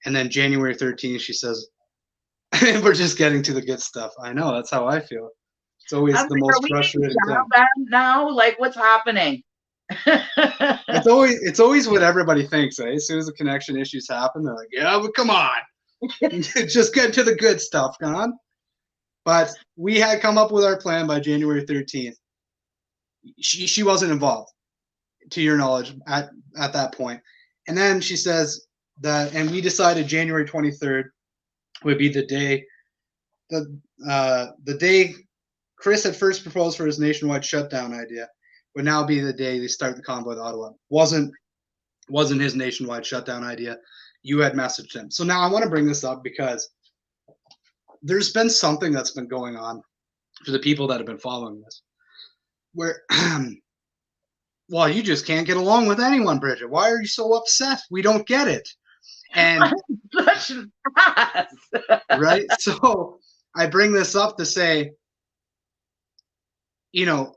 Speaker 2: And then January 13th, she says, we're just getting to the good stuff. I know, that's how I feel. It's always the most frustrating thing.
Speaker 3: Now, like, what's happening?
Speaker 2: It's always what everybody thinks, eh? As soon as the connection issues happen, they're like, yeah, but come on. Just get to the good stuff, come on. But we had come up with our plan by January 13th. She wasn't involved, to your knowledge, at that point. And then she says that, and we decided January 23rd would be the day, the day Chris had first proposed for his nationwide shutdown idea would now be the day they start the convoy to Ottawa. Wasn't his nationwide shutdown idea. You had messaged him. So now I want to bring this up because there's been something that's been going on for the people that have been following this, where, well, you just can't get along with anyone, Bridget. Why are you so upset? We don't get it. And right. So I bring this up to say, you know,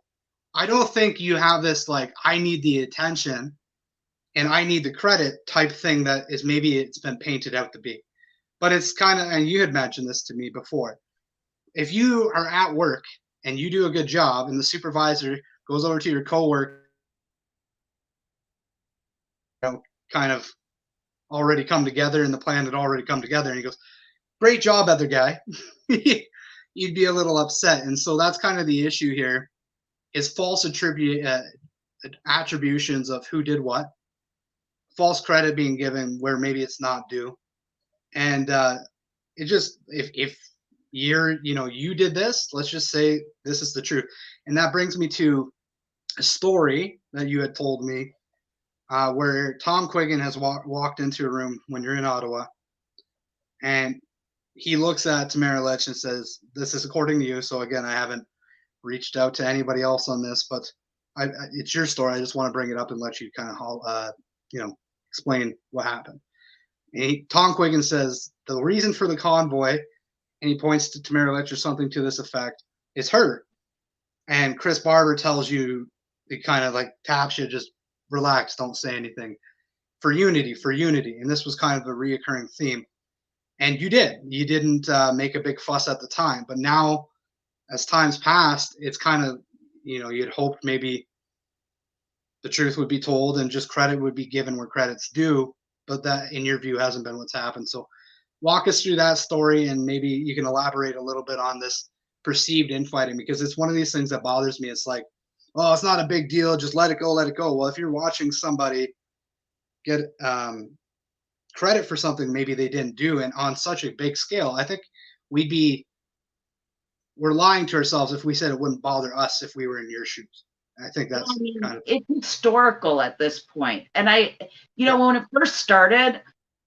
Speaker 2: I don't think you have this like, I need the attention and I need the credit type thing that is maybe it's been painted out to be. But it's kind of, and you had mentioned this to me before, if you are at work and you do a good job and the supervisor goes over to your coworker, you know, kind of already come together and the plan had already come together, and he goes, great job, other guy. You'd be a little upset. And so that's kind of the issue here, is false attributions of who did what, false credit being given where maybe it's not due. And it just, if you're, you know, you did this, let's just say this is the truth. And that brings me to a story that you had told me, where Tom Quiggin has walked into a room when you're in Ottawa, and he looks at Tamara Lech and says, this is according to you. So again, I haven't reached out to anybody else on this, but it's your story. I just want to bring it up and let you kind of, you know, explain what happened. And Tom Quiggin says, the reason for the convoy, and he points to Tamara Lech or something to this effect, is her. And Chris Barber tells you, he kind of like taps you, just relax, don't say anything. For unity. And this was kind of a reoccurring theme. And you didn't make a big fuss at the time. But now, as time's passed, it's kind of, you know, you'd hoped maybe the truth would be told and just credit would be given where credit's due. But that, in your view, hasn't been what's happened. So walk us through that story, and maybe you can elaborate a little bit on this perceived infighting, because it's one of these things that bothers me. It's like, oh, it's not a big deal, just let it go. Well, if you're watching somebody get credit for something maybe they didn't do, and on such a big scale, I think we're lying to ourselves if we said it wouldn't bother us if we were in your shoes. I think that's kind of,
Speaker 3: it's historical at this point. And I, you know, when it first started,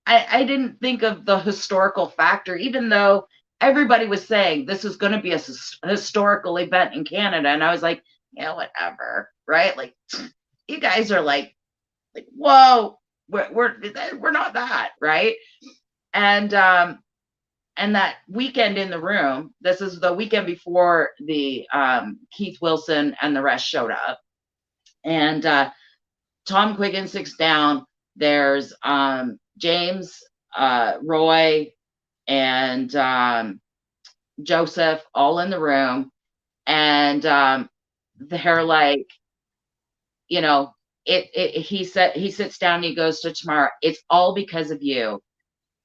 Speaker 3: I didn't think of the historical factor, even though everybody was saying this is going to be a historical event in Canada. And I was like, yeah, whatever. Right. Like, you guys are like, whoa, we're not that. Right. And that weekend in the room, this is the weekend before the Keith Wilson and the rest showed up. And Tom Quiggin sits down. There's James, Roy, and Joseph all in the room. And they're like, you know, he sits down and he goes to Tamara, it's all because of you.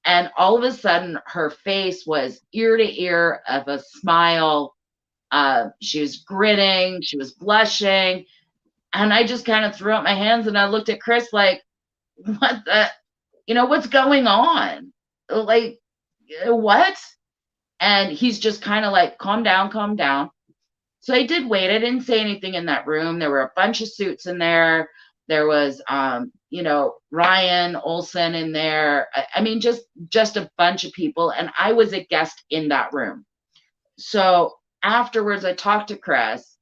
Speaker 3: And all of a sudden, her face was ear to ear of a smile. She was grinning. She was blushing. And I just kind of threw up my hands and I looked at Chris like, what the, what's going on? Like, what? And he's just kind of like, calm down, calm down. So I did wait. I didn't say anything in that room. There were a bunch of suits in there. There was, Ryan Olson in there. I mean, just a bunch of people. And I was a guest in that room. So afterwards, I talked to Chris,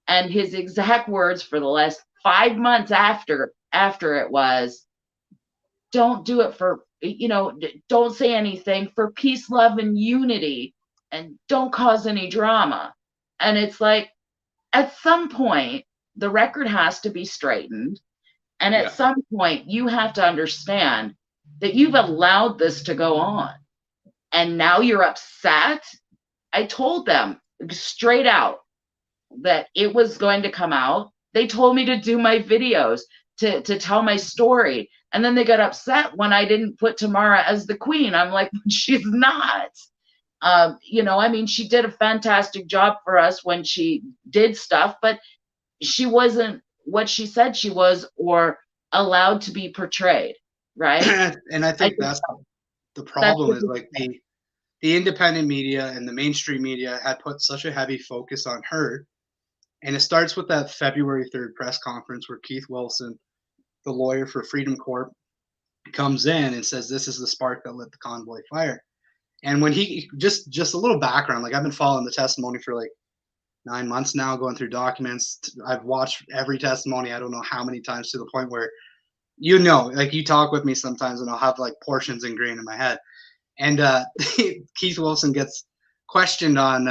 Speaker 3: and his exact words for the last 5 months after it was, don't do it for, don't say anything, for peace, love, and unity, and don't cause any drama. And it's like, at some point, the record has to be straightened. And at some point, you have to understand that you've allowed this to go on. And now you're upset. I told them straight out that it was going to come out. They told me to do my videos, to tell my story. And then they got upset when I didn't put Tamara as the queen. I'm like, she's not. I mean, she did a fantastic job for us when she did stuff, but she wasn't what she said she was, or allowed to be portrayed, right?
Speaker 2: And I think that's the problem, is like the independent media and the mainstream media had put such a heavy focus on her. And it starts with that February 3rd press conference where Keith Wilson, the lawyer for Freedom Corp, comes in and says, this is the spark that lit the convoy fire. And when he just a little background, like, I've been following the testimony for like 9 months now, going through documents. I've watched every testimony, I don't know how many times, to the point where, like, you talk with me sometimes and I'll have like portions ingrained in my head. And Keith Wilson gets questioned on,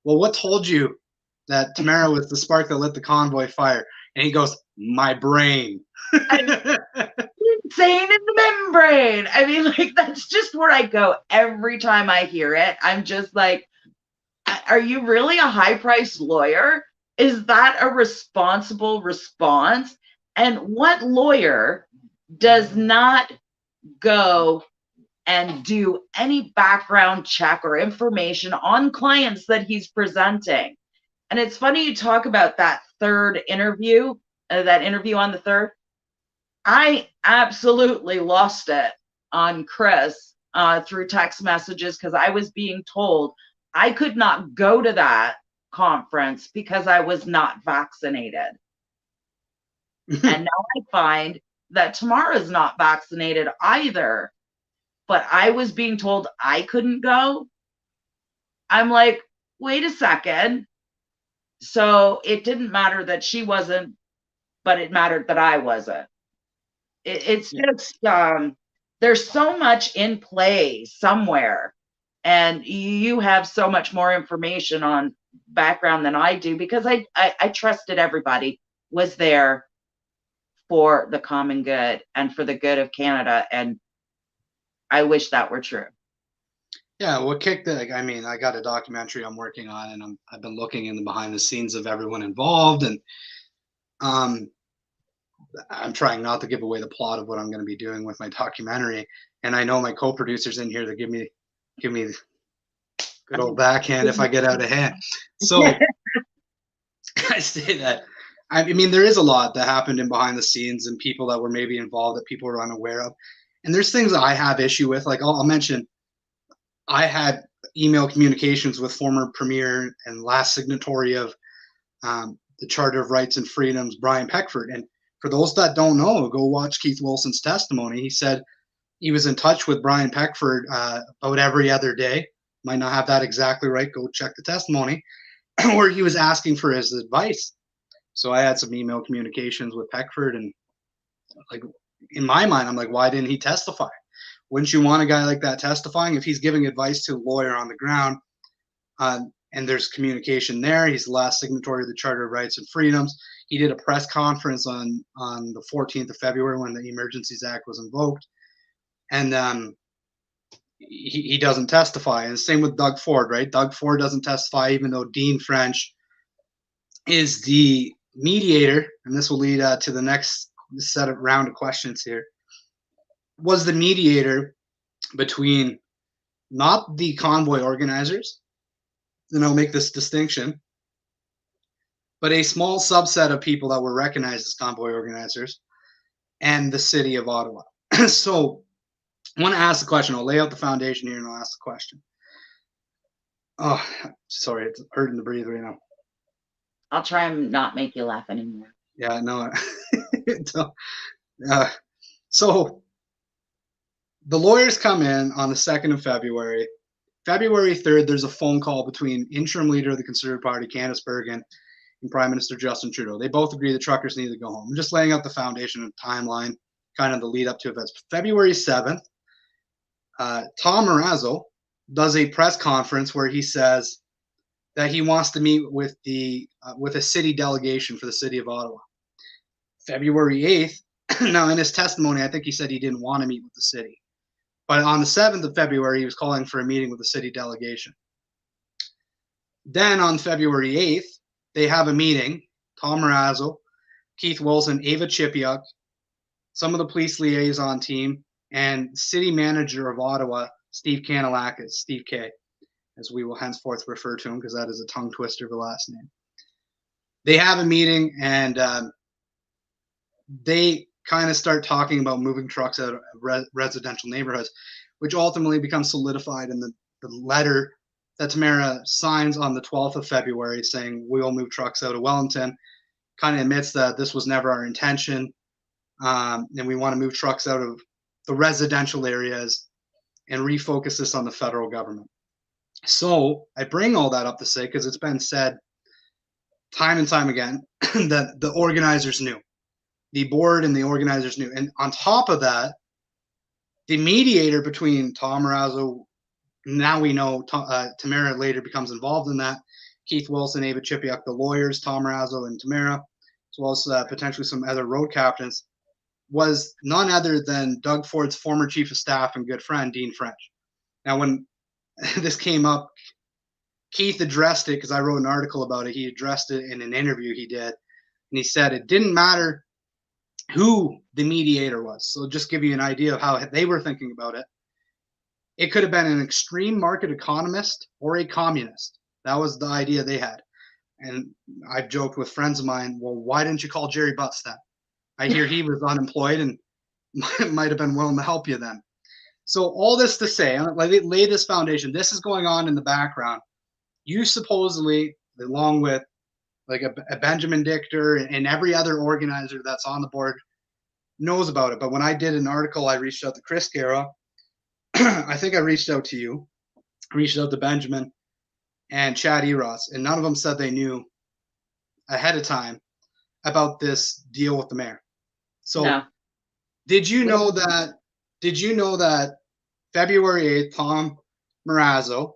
Speaker 2: well, what told you that Tamara was the spark that lit the convoy fire? And he goes, my brain.
Speaker 3: Insane in the membrane. I mean, like, that's just where I go every time I hear it. I'm just like, are you really a high-priced lawyer? Is that a responsible response? And what lawyer does not go and do any background check or information on clients that he's presenting? And it's funny you talk about that third interview, that interview on the 3rd. I absolutely lost it on Chris through text messages, because I was being told I could not go to that conference because I was not vaccinated. And now I find that Tamara's not vaccinated either, but I was being told I couldn't go. I'm like, wait a second. So it didn't matter that she wasn't, but it mattered that I wasn't. It's just, there's so much in play somewhere. And you have so much more information on background than I do, because I trusted everybody was there for the common good and for the good of Canada. And I wish that were true.
Speaker 2: Yeah, what kicked it? I mean, I got a documentary I'm working on, and I've been looking in the behind the scenes of everyone involved, and I'm trying not to give away the plot of what I'm going to be doing with my documentary. And I know my co-producers in here to give me good old backhand if I get out of hand. So I say that. I mean, there is a lot that happened in behind the scenes, and people that were maybe involved that people were unaware of. And there's things that I have issue with. Like, I'll mention, I had email communications with former premier and last signatory of the Charter of Rights and Freedoms, Brian Peckford. And for those that don't know, go watch Keith Wilson's testimony. He said he was in touch with Brian Peckford about every other day. Might not have that exactly right. Go check the testimony, where he was asking for his advice. So I had some email communications with Peckford, and like in my mind, I'm like, why didn't he testify? Wouldn't you want a guy like that testifying if he's giving advice to a lawyer on the ground? And there's communication there. He's the last signatory of the Charter of Rights and Freedoms. He did a press conference on the 14th of February when the Emergencies Act was invoked, and he doesn't testify. And same with Doug Ford, right? Doug Ford doesn't testify, even though Dean French is the mediator, and this will lead to the next set of round of questions here. Was the mediator between not the convoy organizers, and I'll make this distinction, but a small subset of people that were recognized as convoy organizers and the city of Ottawa. So I want to ask the question. I'll lay out the foundation here and I'll ask the question. Oh, sorry, it's hurting to breathe right now.
Speaker 3: I'll try and not make you laugh anymore.
Speaker 2: Yeah, no. So the lawyers come in on the 2nd of February. February 3rd, there's a phone call between interim leader of the Conservative Party, Candace Bergen, and Prime Minister Justin Trudeau. They both agree the truckers need to go home. I'm just laying out the foundation and timeline, kind of the lead up to events. February 7th, Tom Marazzo does a press conference where he says that he wants to meet with a city delegation for the city of Ottawa. February 8th, now in his testimony, I think he said he didn't want to meet with the city. But on the 7th of February, he was calling for a meeting with the city delegation. Then on February 8th, they have a meeting. Tom Marazzo, Keith Wilson, Ava Chipiuk, some of the police liaison team, and city manager of Ottawa, Steve Kanalakis, Steve K, as we will henceforth refer to him because that is a tongue twister of a last name. They have a meeting, and they kind of start talking about moving trucks out of residential neighborhoods, which ultimately becomes solidified in the letter that Tamara signs on the 12th of February saying we will move trucks out of Wellington. Kind of admits that this was never our intention, and we want to move trucks out of the residential areas and refocus this on the federal government. So I bring all that up to say, because it's been said time and time again that the organizers knew. The board and the organizers knew. And on top of that, the mediator between Tom Marazzo, now we know Tamara later becomes involved in that, Keith Wilson, Ava Chipiuk, the lawyers, Tom Marazzo and Tamara, as well as potentially some other road captains, was none other than Doug Ford's former chief of staff and good friend, Dean French. Now, when this came up, Keith addressed it because I wrote an article about it. He addressed it in an interview he did, and he said it didn't matter who the mediator was. So just give you an idea of how they were thinking about it. It could have been an extreme market economist or a communist. That was the idea they had. And I've joked with friends of mine, well, why didn't you call Jerry Butts then? I hear he was unemployed and might have been willing to help you then. So all this to say, lay this foundation. This is going on in the background. You supposedly, along with like a Benjamin Dichter and every other organizer that's on the board, knows about it. But when I did an article, I reached out to Chris Guerra. I think I reached out to you, reached out to Benjamin and Chad Eros, and none of them said they knew ahead of time about this deal with the mayor. So
Speaker 3: No.
Speaker 2: Did you know that February 8th, Tom Marazzo,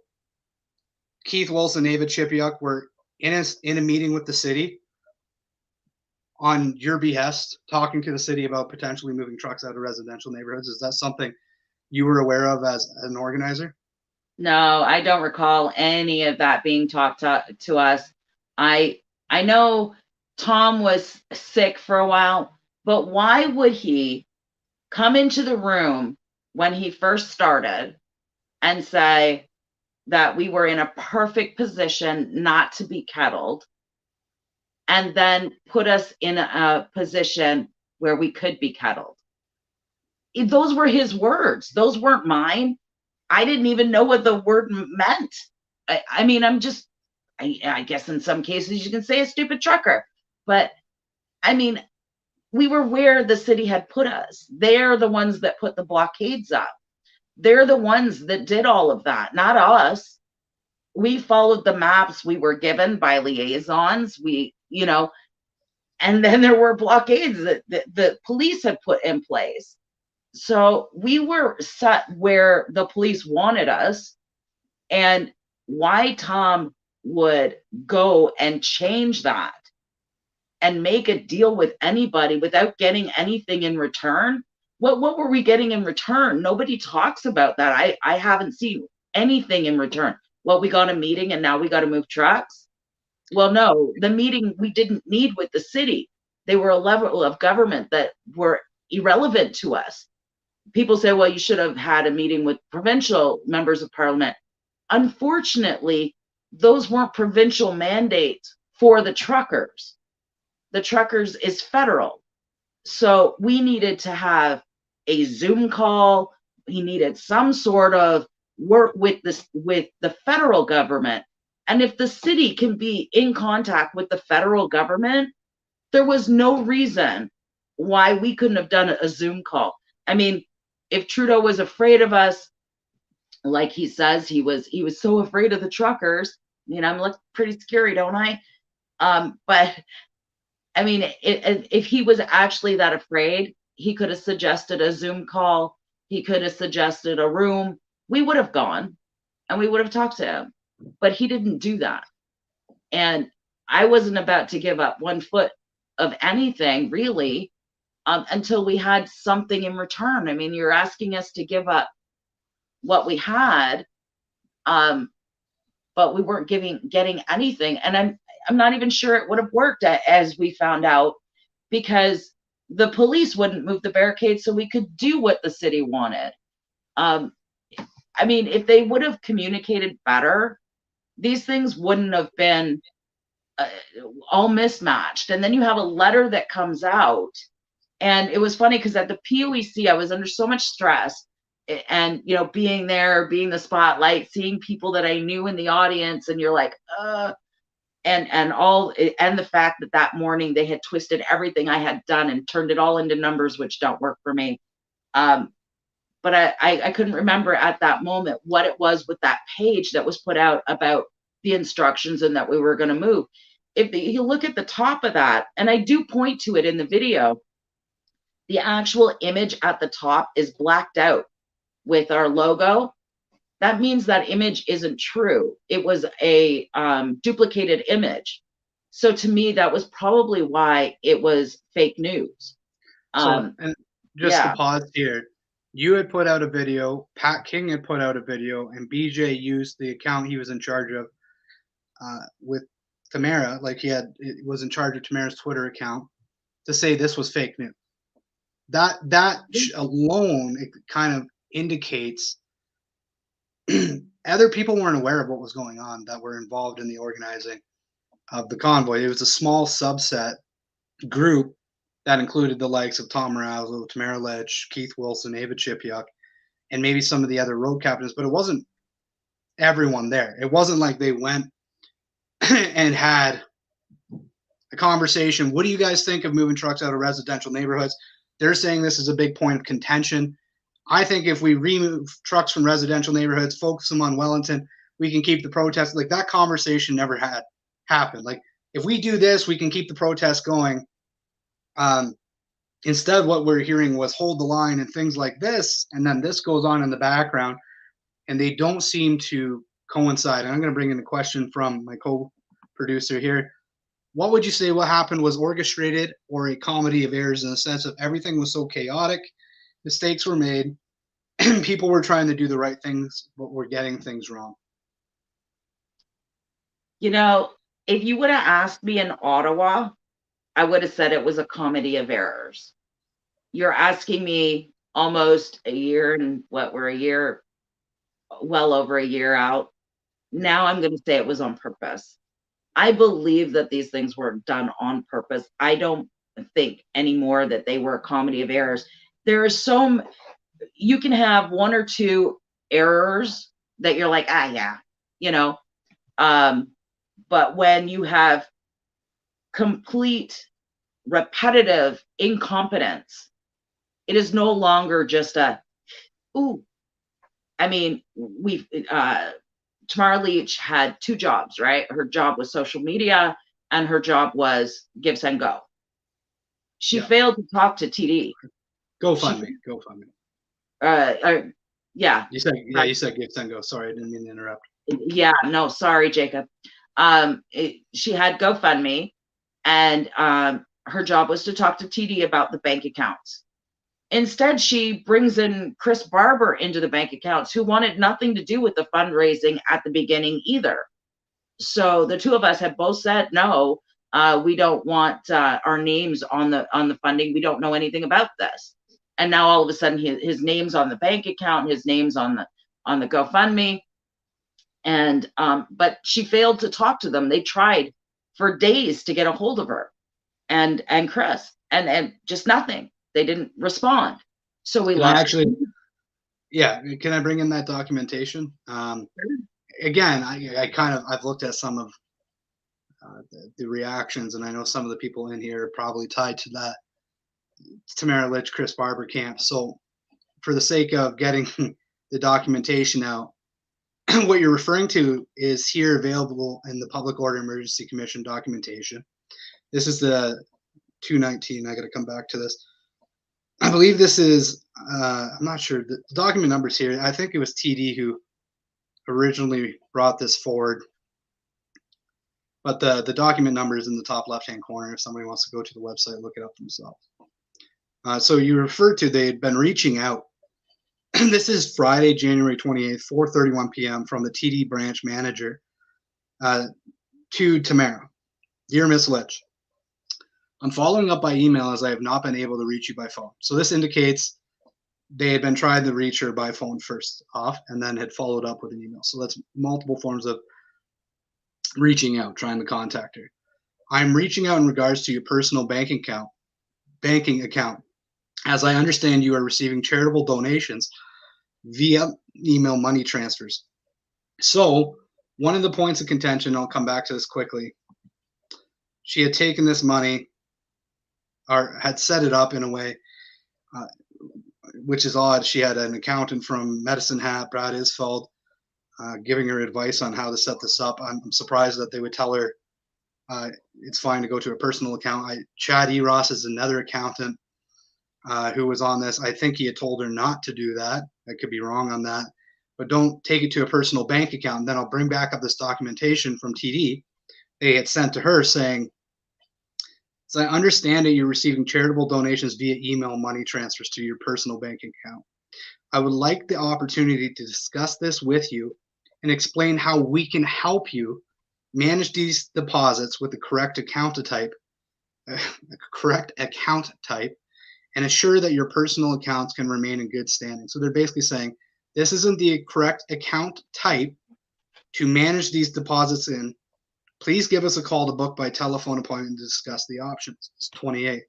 Speaker 2: Keith Wilson, Ava Chipiuk were in a meeting with the city on your behest, talking to the city about potentially moving trucks out of residential neighborhoods? Is that something you were aware of as an organizer?
Speaker 3: No, I don't recall any of that being talked to us. I know Tom was sick for a while, but why would he come into the room when he first started and say that we were in a perfect position not to be kettled, and then put us in a position where we could be kettled? Those were his words. Those weren't mine. I didn't even know what the word meant. I mean, I guess in some cases you can say a stupid trucker, but I mean, we were where the city had put us. They're the ones that put the blockades up. They're the ones that did all of that, not us. We followed the maps we were given by liaisons. And then there were blockades that the police had put in place. So we were set where the police wanted us. And why Tom would go and change that and make a deal with anybody without getting anything in return. What were we getting in return? Nobody talks about that. I haven't seen anything in return. Well, we got a meeting and now we got to move trucks. Well, no, the meeting we didn't need with the city. They were a level of government that were irrelevant to us. People say, well, you should have had a meeting with provincial members of parliament. Unfortunately, those weren't provincial mandates for the truckers. The truckers is federal. So we needed to have a Zoom call. We needed some sort of work with the federal government. And if the city can be in contact with the federal government, there was no reason why we couldn't have done a Zoom call. I mean, if Trudeau was afraid of us, like he says he was so afraid of the truckers. I mean, I'm look pretty scary, don't I? But I mean, if he was actually that afraid, he could have suggested a Zoom call. He could have suggested a room. We would have gone and we would have talked to him, but he didn't do that. And I wasn't about to give up 1 foot of anything really until we had something in return. I mean, you're asking us to give up what we had, but we weren't getting anything. And I'm not even sure it would have worked, as we found out, because the police wouldn't move the barricades so we could do what the city wanted. I mean, if they would have communicated better, these things wouldn't have been all mismatched. And then you have a letter that comes out. And it was funny because at the POEC, I was under so much stress. And, being there, being the spotlight, seeing people that I knew in the audience, and you're like, and the fact that morning they had twisted everything I had done and turned it all into numbers, which don't work for me. But I couldn't remember at that moment what it was with that page that was put out about the instructions and that we were going to move. If you look at the top of that, and I do point to it in the video, the actual image at the top is blacked out with our logo. That means that image isn't true. It was a duplicated image. So to me, that was probably why it was fake news.
Speaker 2: And just to pause here, you had put out a video, Pat King had put out a video, and BJ used the account he was in charge of with Tamara, like was in charge of Tamara's Twitter account, to say this was fake news. That alone, it kind of indicates other people weren't aware of what was going on that were involved in the organizing of the convoy. It was a small subset group that included the likes of Tom Marazzo, Tamara Lich, Keith Wilson, Ava Chipyuk, and maybe some of the other road captains, but it wasn't everyone there. It wasn't like they went and had a conversation. What do you guys think of moving trucks out of residential neighborhoods? They're saying this is a big point of contention. I think if we remove trucks from residential neighborhoods, focus them on Wellington, we can keep the protests. Like, that conversation never had happened. Like, if we do this, we can keep the protests going. Instead, what we're hearing was hold the line and things like this, and then this goes on in the background, and they don't seem to coincide. And I'm going to bring in a question from my co-producer here. What would you say what happened was orchestrated or a comedy of errors, in the sense of everything was so chaotic, mistakes were made, and people were trying to do the right things, but were getting things wrong?
Speaker 3: If you would have asked me in Ottawa, I would have said it was a comedy of errors. You're asking me almost a year, and we're a year, well over a year out. Now I'm going to say it was on purpose. I believe that these things were done on purpose. I don't think anymore that they were a comedy of errors. There are you can have one or two errors that you're like, but when you have complete repetitive incompetence. It is no longer just a, ooh, I mean, Tamara Leach had two jobs, right? Her job was social media and her job was Give, Send, Go. She failed to talk to TD.
Speaker 2: GoFundMe.
Speaker 3: Yeah.
Speaker 2: You said Give, Send, Go. Sorry, I didn't mean to interrupt.
Speaker 3: Yeah, no, sorry, Jacob. She had GoFundMe, and her job was to talk to TD about the bank accounts. Instead, she brings in Chris Barber into the bank accounts, who wanted nothing to do with the fundraising at the beginning either. So the two of us have both said, no, we don't want our names on the funding. We don't know anything about this. And now all of a sudden his name's on the bank account, his name's on the GoFundMe. And but she failed to talk to them. They tried for days to get a hold of her and Chris, and just nothing. They didn't respond. So we lost.
Speaker 2: Can I bring in that documentation? Again, I've looked at some of the reactions, and I know some of the people in here are probably tied to that Tamara Litch, Chris Barber camp. So for the sake of getting the documentation out, what you're referring to is here available in the Public Order Emergency Commission documentation. This is the 219. I got to come back to this. I believe this is, I'm not sure, the document numbers here. I think it was TD who originally brought this forward. But the document number is in the top left-hand corner if somebody wants to go to the website and look it up themselves. So you referred to they had been reaching out. This is Friday, January 28th, 4:31 p.m. from the TD branch manager to Tamara. Dear Miss Litch, I'm following up by email as I have not been able to reach you by phone. So this indicates they had been trying to reach her by phone first off and then had followed up with an email. So that's multiple forms of reaching out, trying to contact her. I'm reaching out in regards to your personal banking account. As I understand, you are receiving charitable donations via email money transfers. So one of the points of contention, I'll come back to this quickly, she had taken this money or had set it up in a way, which is odd. She had an accountant from Medicine Hat, Brad Isfeld, giving her advice on how to set this up. I'm surprised that they would tell her it's fine to go to a personal account. Chad Eros is another accountant who was on this. I think he had told her not to do that. I could be wrong on that. But don't take it to a personal bank account. And then I'll bring back up this documentation from TD they had sent to her saying, so I understand that you're receiving charitable donations via email money transfers to your personal banking account. I would like the opportunity to discuss this with you and explain how we can help you manage these deposits with the correct account type, and assure that your personal accounts can remain in good standing. So they're basically saying this isn't the correct account type to manage these deposits in. Please give us a call to book by telephone appointment to discuss the options. It's 28.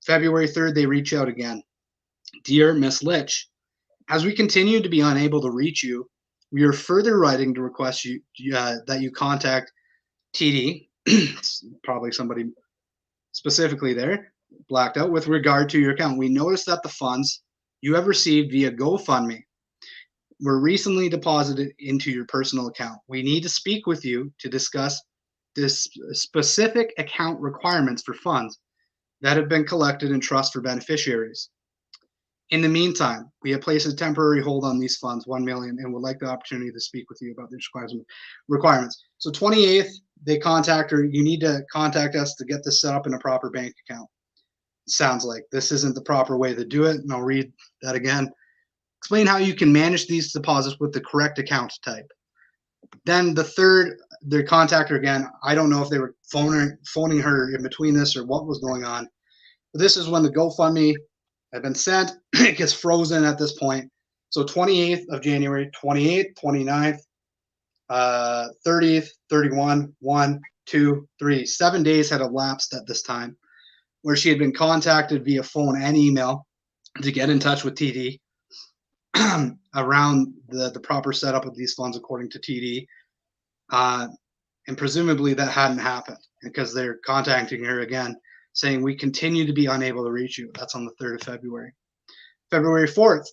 Speaker 2: February 3rd, they reach out again. Dear Miss Litch, as we continue to be unable to reach you, we are further writing to request that you contact TD, it's probably somebody specifically there, blacked out, with regard to your account. We noticed that the funds you have received via GoFundMe were recently deposited into your personal account. We need to speak with you to discuss this specific account requirements for funds that have been collected in trust for beneficiaries. In the meantime, we have placed a temporary hold on these funds, $1 million, and would like the opportunity to speak with you about these requirements. So 28th, they contact her. You need to contact us to get this set up in a proper bank account. Sounds like this isn't the proper way to do it, and I'll read that again. Explain how you can manage these deposits with the correct account type. Then the third, they contact her again. I don't know if they were phoning her in between this or what was going on. But this is when the GoFundMe had been sent. It gets frozen at this point. So 28th of January, 28th, 29th, 30th, 31, 1, 2, 3. 7 days had elapsed at this time where she had been contacted via phone and email to get in touch with TD around the proper setup of these funds according to TD. And presumably that hadn't happened because they're contacting her again saying, we continue to be unable to reach you. That's on the 3rd of February. February 4th,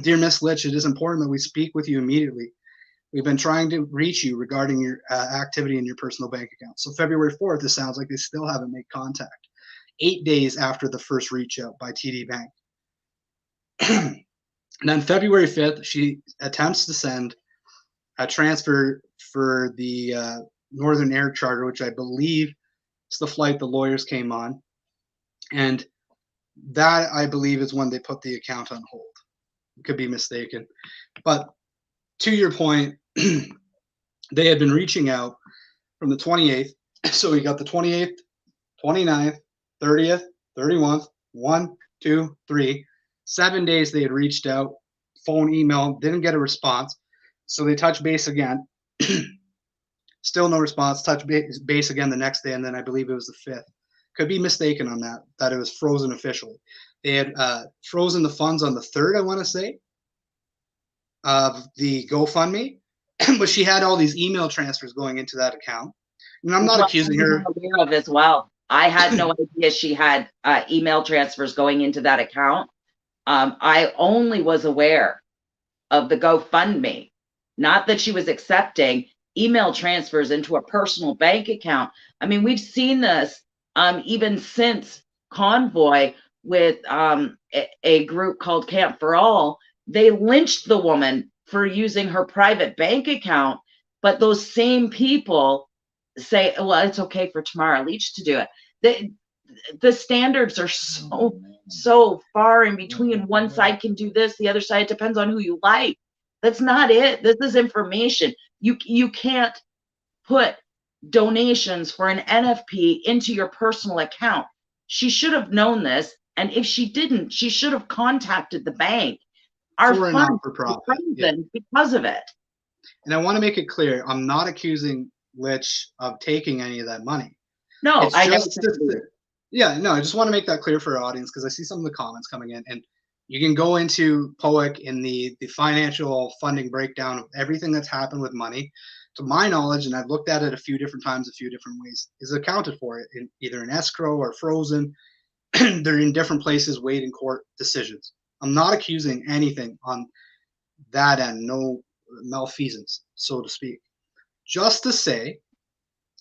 Speaker 2: dear Miss Litch, it is important that we speak with you immediately. We've been trying to reach you regarding your activity in your personal bank account. So February 4th, it sounds like they still haven't made contact. 8 days after the first reach out by TD Bank. And then February 5th, she attempts to send a transfer for the Northern Air Charter, which I believe is the flight the lawyers came on. And that, I believe, is when they put the account on hold. Could be mistaken. But to your point, they had been reaching out from the 28th. So we got the 28th, 29th, 30th, 31st, 1, 2, 3. 7 days they had reached out, phone, email, didn't get a response. So they touched base again. Still no response. Touch base again the next day, and then I believe it was the 5th. Could be mistaken on that it was frozen officially. They had frozen the funds on the 3rd, I want to say, of the GoFundMe, but she had all these email transfers going into that account. And I'm not accusing her.
Speaker 3: Aware of as well. I had no idea she had email transfers going into that account. I only was aware of the GoFundMe, not that she was accepting email transfers into a personal bank account. I mean, we've seen this even since Convoy with a group called Camp for All. They lynched the woman for using her private bank account, but those same people say, well, it's okay for Tamara Leach to do it. The standards are so far in between. One side can do this, the other side, it depends on who you like. That's not it. This is information. You can't put donations for an NFP into your personal account. She should have known this, and if she didn't, she should have contacted the bank. Our funds are frozen because of it.
Speaker 2: And I want to make it clear, I'm not accusing Litch of taking any of that money.
Speaker 3: No,
Speaker 2: I just want to make that clear for our audience, because I see some of the comments coming in, and you can go into POIC in the financial funding breakdown of everything that's happened with money. To my knowledge, and I've looked at it a few different times, a few different ways, is accounted for it in either an escrow or frozen. They're in different places waiting court decisions. I'm not accusing anything on that end, no malfeasance, so to speak. Just to say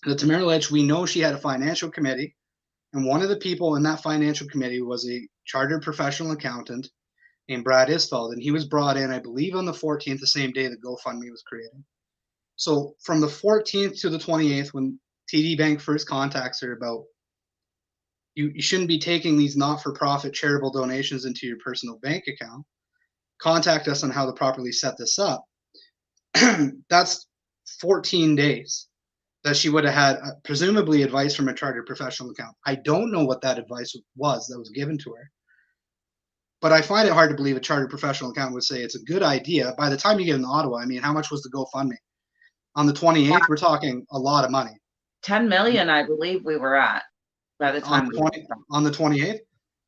Speaker 2: that Tamara Litch, we know she had a financial committee, and one of the people in that financial committee was a chartered professional accountant named Brad Isfeld, and he was brought in, I believe, on the 14th, the same day the GoFundMe was created. So from the 14th to the 28th, when TD Bank first contacts her about, you shouldn't be taking these not-for-profit charitable donations into your personal bank account, contact us on how to properly set this up. That's 14 days that she would have had presumably advice from a chartered professional account. I don't know what that advice was that was given to her, but I find it hard to believe a chartered professional accountant would say it's a good idea. By the time you get in Ottawa, I mean, how much was the GoFundMe? On the 28th, we're talking a lot of money.
Speaker 3: 10 million, I believe we were at by the time
Speaker 2: on the 28th.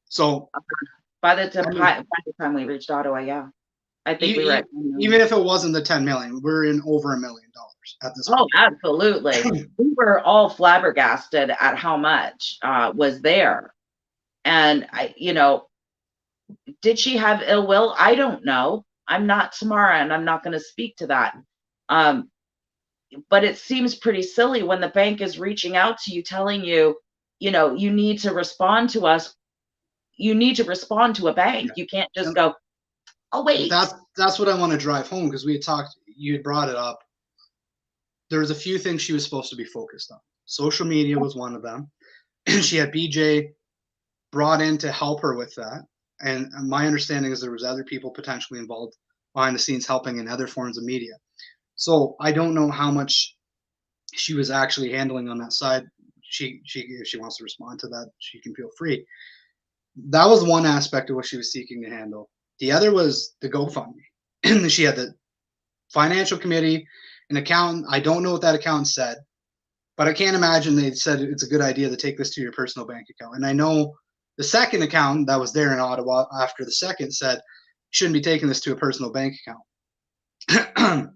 Speaker 2: So
Speaker 3: by the time we reached Ottawa, yeah, I think we were at 10 million.
Speaker 2: Even if it wasn't the 10 million, we're in over $1 million at this point.
Speaker 3: Oh, absolutely. We were all flabbergasted at how much was there. And did she have ill will? I don't know. I'm not Tamara, and I'm not going to speak to that. But it seems pretty silly when the bank is reaching out to you, telling you, you need to respond to us. You need to respond to a bank. Yeah. You can't just go, oh, wait.
Speaker 2: That's what I want to drive home, because we had talked, you had brought it up. There was a few things she was supposed to be focused on. Social media was one of them. She had BJ brought in to help her with that. And my understanding is there was other people potentially involved behind the scenes helping in other forms of media. So I don't know how much she was actually handling on that side. She if she wants to respond to that, she can feel free. That was one aspect of what she was seeking to handle. The other was the GoFundMe. She had the financial committee, an accountant. I don't know what that accountant said, but I can't imagine they said it's a good idea to take this to your personal bank account. And I know the second accountant that was there in Ottawa after the second said, you shouldn't be taking this to a personal bank account.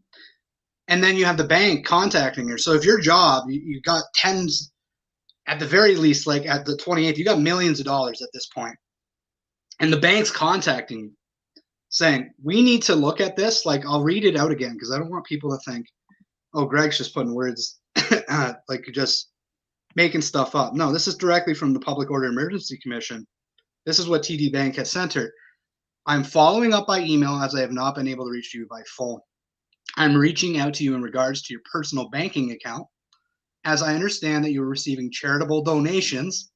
Speaker 2: And then you have the bank contacting her. So if your job, you got tens, at the very least, like at the 28th, you got millions of dollars at this point. And the bank's contacting you saying, we need to look at this. Like, I'll read it out again because I don't want people to think, oh, Greg's just putting words, like just making stuff up. No, this is directly from the Public Order Emergency Commission. This is what TD Bank has sent her. I'm following up by email as I have not been able to reach you by phone. I'm reaching out to you in regards to your personal banking account, as I understand that you're receiving charitable donations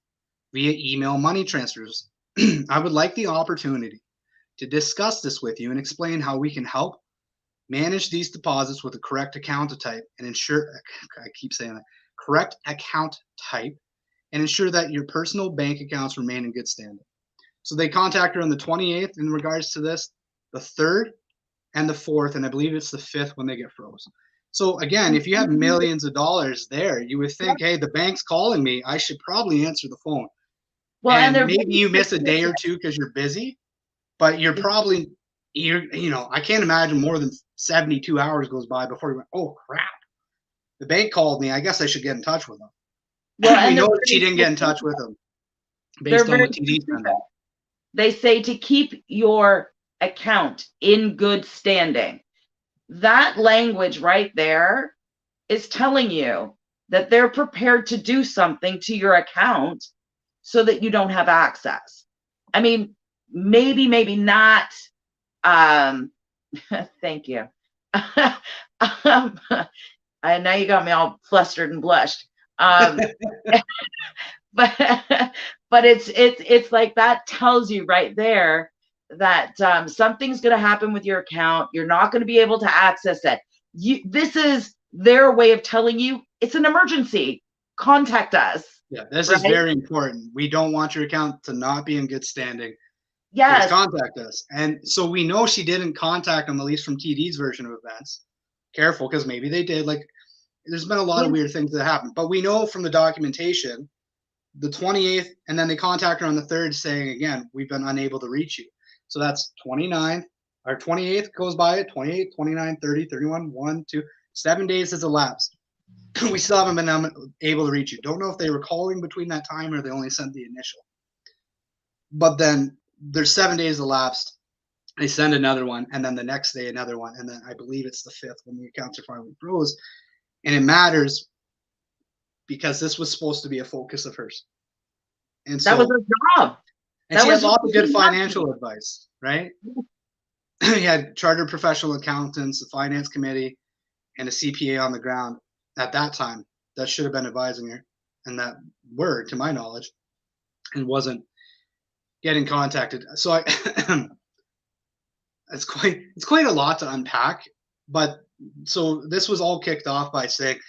Speaker 2: via email money transfers. I would like the opportunity to discuss this with you and explain how we can help manage these deposits with the correct account type and ensure, I keep saying that, correct account type, and ensure that your personal bank accounts remain in good standing. So they contact her on the 28th in regards to this, the 3rd and the 4th, and I believe it's the 5th when they get froze. So again, if you have millions of dollars there, you would think, hey, the bank's calling me, I should probably answer the phone. Well, and maybe you miss a day or two because you're busy, but you're probably, I can't imagine more than 72 hours goes by before you went, oh crap, the bank called me, I guess I should get in touch with them. Well, we know that she didn't get in touch with them based on what TD sent out.
Speaker 3: They say to keep your account in good standing. That language right there is telling you that they're prepared to do something to your account so that you don't have access. I mean, maybe not. Thank you. Now you got me all flustered and blushed. But it's like that tells you right there that something's going to happen with your account. You're not going to be able to access it. This is their way of telling you it's an emergency. Contact us.
Speaker 2: Yeah, this is very important. We don't want your account to not be in good standing.
Speaker 3: Yes.
Speaker 2: Please contact us. And so we know she didn't contact them, at least from TD's version of events. Careful, because maybe they did. Like, there's been a lot of weird things that happened. But we know from the documentation, the 28th, and then they contact her on the 3rd saying, again, we've been unable to reach you. So that's 29th, or 28th goes by, 28, 29, 30, 31, 1, 2, 7 days has elapsed. We still haven't been able to reach you. Don't know if they were calling between that time or they only sent the initial. But then there's 7 days elapsed. They send another one, and then the next day another one, and then I believe it's the 5th when the accounts are finally froze. And it matters because this was supposed to be a focus of hers. And so
Speaker 3: that was her job.
Speaker 2: And she had lots of good financial advice, right? He had chartered professional accountants, the finance committee, and a CPA on the ground at that time that should have been advising her, and that were, to my knowledge, and wasn't getting contacted. So it's quite a lot to unpack. But so this was all kicked off by saying,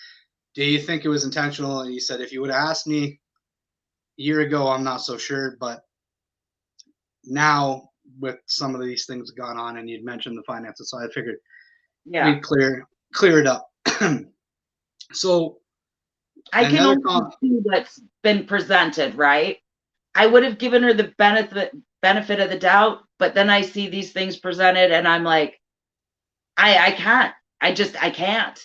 Speaker 2: do you think it was intentional? And he said, if you would have asked me a year ago, I'm not so sure. But now with some of these things gone on, and you'd mentioned the finances, so I figured we'd clear it up. So
Speaker 3: I can only see what's been presented, right? I would have given her the benefit of the doubt, but then I see these things presented and I'm like, I can't. I can't.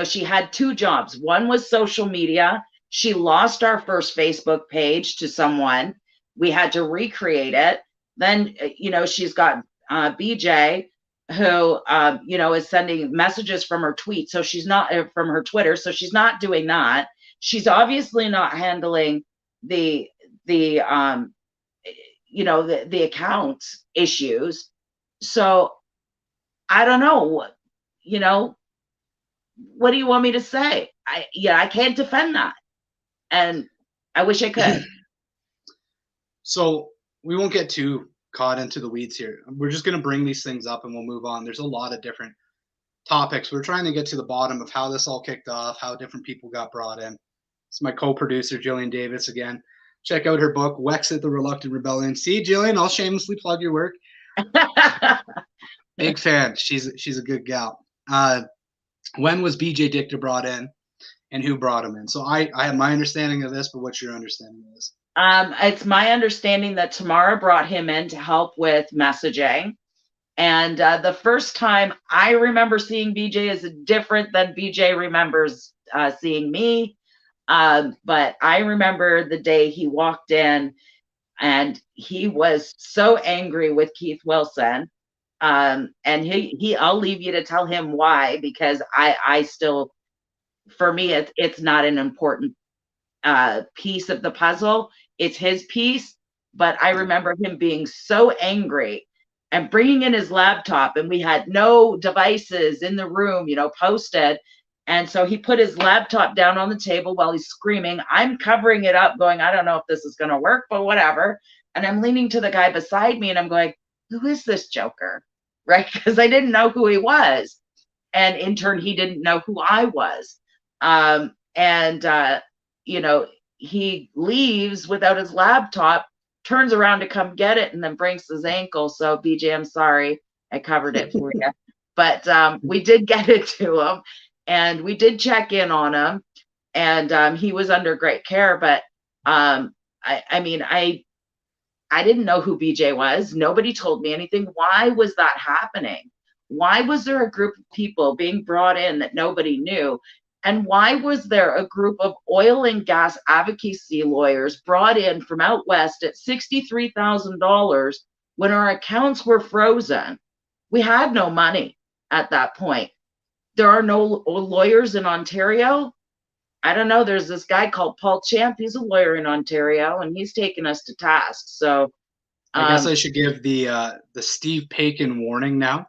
Speaker 3: She had 2 jobs. One was social media. She lost our first Facebook page to someone. We had to recreate it. Then, she's got BJ, who, is sending messages from her tweet. So she's not from her Twitter. So she's not doing that. She's obviously not handling the account issues. So I don't know, what do you want me to say? I can't defend that. And I wish I could.
Speaker 2: So we won't get too caught into the weeds here. We're just going to bring these things up and we'll move on. There's a lot of different topics. We're trying to get to the bottom of how this all kicked off, how different people got brought in. It's my co-producer, Jillian Davis, again. Check out her book, Wexit, The Reluctant Rebellion. See, Jillian, I'll shamelessly plug your work. Big fan. She's a good gal. When was BJ Dichter brought in and who brought him in? So I have my understanding of this, but what's your understanding of this?
Speaker 3: It's my understanding that Tamara brought him in to help with messaging. And the first time I remember seeing BJ is different than BJ remembers seeing me. But I remember the day he walked in and he was so angry with Keith Wilson. And I'll leave you to tell him why, because I still, for me, it's not an important piece of the puzzle. It's his piece. But I remember him being so angry and bringing in his laptop, and we had no devices in the room, posted. And so he put his laptop down on the table while he's screaming. I'm covering it up, going, I don't know if this is going to work, but whatever. And I'm leaning to the guy beside me and I'm going, who is this joker? Right? Because I didn't know who he was. And in turn, he didn't know who I was. He leaves without his laptop, turns around to come get it, and then breaks his ankle. So, BJ, I'm sorry, I covered it for you. But we did get it to him, and we did check in on him, and he was under great care. But I didn't know who BJ was. Nobody told me anything. Why was that happening? Why was there a group of people being brought in that nobody knew? And why was there a group of oil and gas advocacy lawyers brought in from out west at $63,000 when our accounts were frozen? We had no money at that point. There are no lawyers in Ontario. I don't know. There's this guy called Paul Champ. He's a lawyer in Ontario, and he's taken us to task. So
Speaker 2: I guess I should give the Steve Paikin warning now.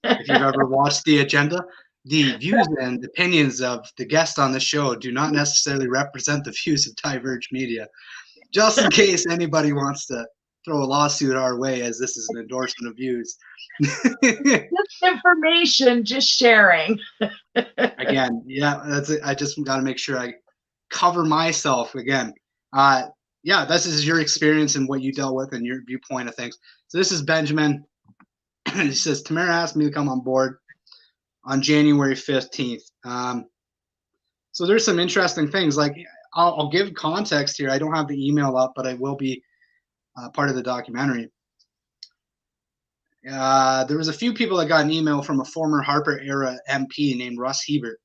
Speaker 2: If you've ever watched the agenda, the views and opinions of the guest on the show do not necessarily represent the views of Diverge Media. Just in case anybody wants to throw a lawsuit our way, as this is an endorsement of views.
Speaker 3: Just information, just sharing.
Speaker 2: Again, yeah, that's it. I just got to make sure I cover myself again. This is your experience and what you dealt with and your viewpoint of things. So this is Benjamin. He says, Tamara asked me to come on board on January 15th. So there's some interesting things. Like, I'll give context here. I don't have the email up, but I will be part of the documentary. There was a few people that got an email from a former Harper era MP named Russ Hebert.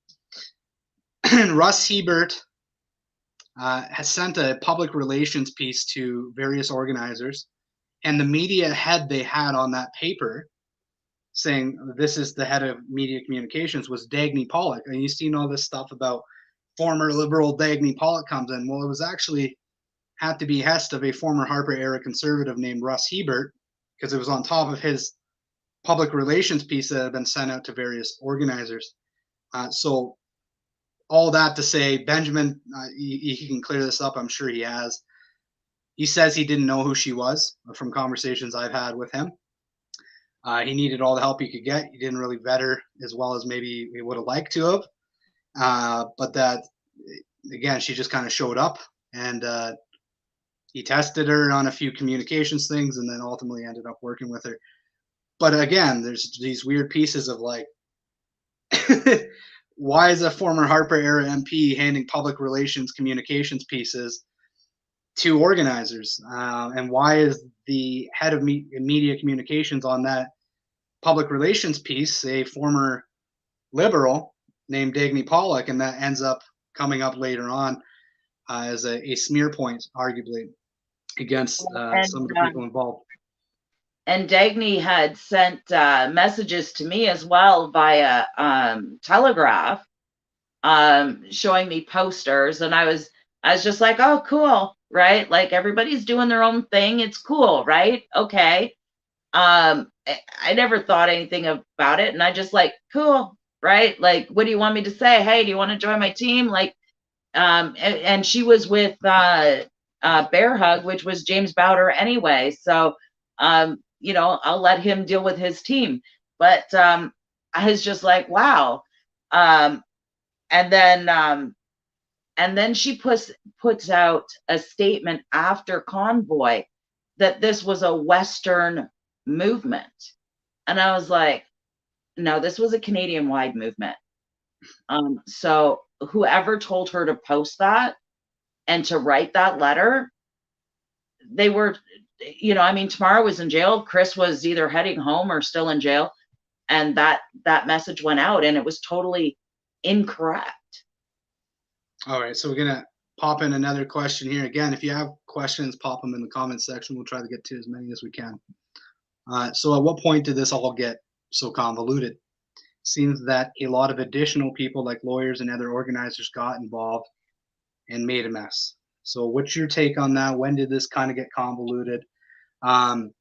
Speaker 2: Russ Hebert has sent a public relations piece to various organizers, and the media head they had on that paper saying this is the head of media communications was Dagny Pollock. And you've seen all this stuff about former liberal Dagny Pollock comes in. Well, it was actually had to be hest of a former Harper era conservative named Russ Hebert, because it was on top of his public relations piece that had been sent out to various organizers. So all that to say, Benjamin, he can clear this up. I'm sure he has. He says he didn't know who she was from conversations I've had with him. He needed all the help he could get. He didn't really vet her as well as maybe he would have liked to have. But that, again, she just kind of showed up, and he tested her on a few communications things and then ultimately ended up working with her. But again, there's these weird pieces of like, why is a former Harper era MP handing public relations communications pieces to organizers? And why is the head of media communications on that public relations piece a former liberal named Dagny Pollock? And that ends up coming up later on as a smear point, arguably, against some of the people involved.
Speaker 3: And Dagny had sent messages to me as well via Telegraph, showing me posters, and I was just like, oh, cool, right? Like, everybody's doing their own thing. It's cool, right? Okay. I never thought anything about it, and I just like, cool, right? Like, what do you want me to say? Hey, do you want to join my team? Like, and she was with Bear Hug, which was James Bowder anyway. So, I'll let him deal with his team. But I was just like, wow. And then she puts out a statement after Convoy that this was a Western movement. And I was like, no, this was a Canadian-wide movement. So whoever told her to post that and to write that letter, they were you know, I mean, Tamara was in jail. Chris was either heading home or still in jail. And that message went out, and it was totally incorrect.
Speaker 2: All right, so we're gonna pop in another question here. Again, if you have questions, pop them in the comments section. We'll try to get to as many as we can. So at what point did this all get so convoluted? Seems that a lot of additional people like lawyers and other organizers got involved and made a mess. So what's your take on that? When did this kind of get convoluted? And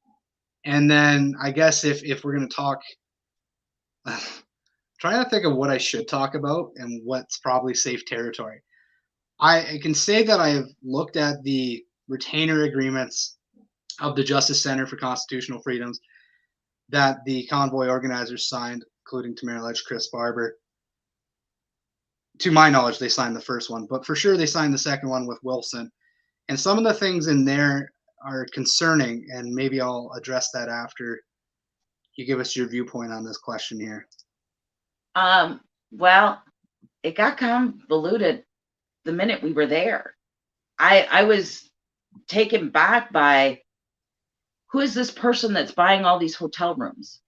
Speaker 2: then I guess if we're going to talk, trying to think of what I should talk about and what's probably safe territory. I can say that I have looked at the retainer agreements of the Justice Center for Constitutional Freedoms that the convoy organizers signed, including Tamara Ledge, Chris Barber. To my knowledge, they signed the first one, but for sure they signed the second one with Wilson. And some of the things in there are concerning, and maybe I'll address that after you give us your viewpoint on this question here.
Speaker 3: Well, it got convoluted the minute we were there. I was taken back by, who is this person that's buying all these hotel rooms?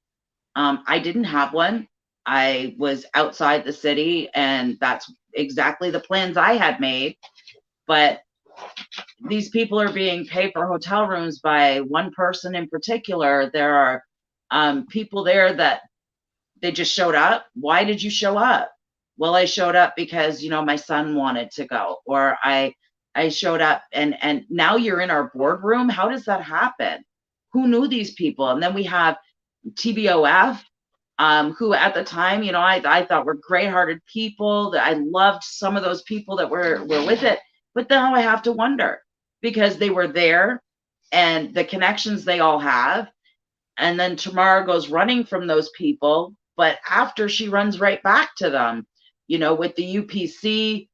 Speaker 3: I didn't have one. I was outside the city, and that's exactly the plans I had made. But these people are being paid for hotel rooms by one person in particular. There are people there that they just showed up. Why did you show up? Well, I showed up because, you know, my son wanted to go, or I showed up, and now you're in our boardroom. How does that happen? Who knew these people? And then we have TBOF, who at the time, you know, I thought were great-hearted people. That I loved some of those people that were with it. But now I have to wonder, because they were there and the connections they all have. And then Tamara goes running from those people, but after she runs right back to them, you know, with the UPC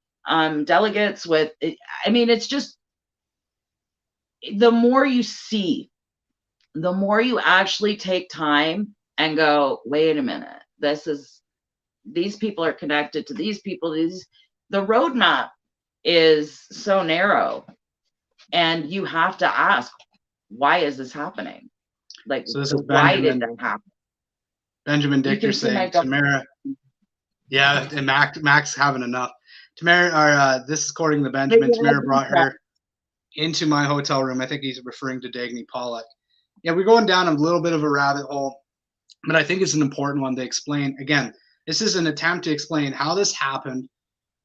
Speaker 3: delegates, I mean, it's just, the more you see, the more you actually take time and go, wait a minute, these people are connected to these people. The roadmap is so narrow, and you have to ask, why is this happening? Like,
Speaker 2: so this is
Speaker 3: why did that happen?
Speaker 2: Benjamin Dichter saying, Tamara, yeah, and Max having enough. Tamara, this is according to Benjamin. Tamara brought her into my hotel room. I think he's referring to Dagny Pollock. Yeah, we're going down a little bit of a rabbit hole, but I think it's an important one to explain. Again, this is an attempt to explain how this happened.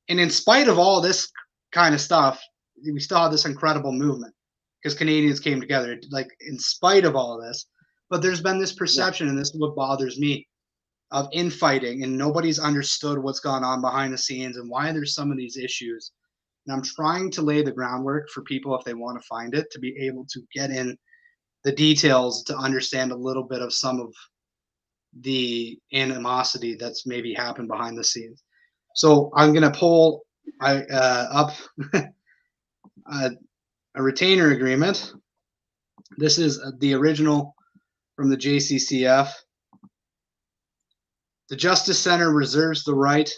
Speaker 2: And in spite of all this kind of stuff, we still have this incredible movement because Canadians came together, like, in spite of all of this. But there's been this perception, and this is what bothers me, of infighting, and nobody's understood what's gone on behind the scenes and why there's some of these issues. And I'm trying to lay the groundwork for people, if they want to find it, to be able to get in the details to understand a little bit of some of the animosity that's maybe happened behind the scenes. So I'm going to pull up a retainer agreement. This is the original from the JCCF. The Justice Center reserves the right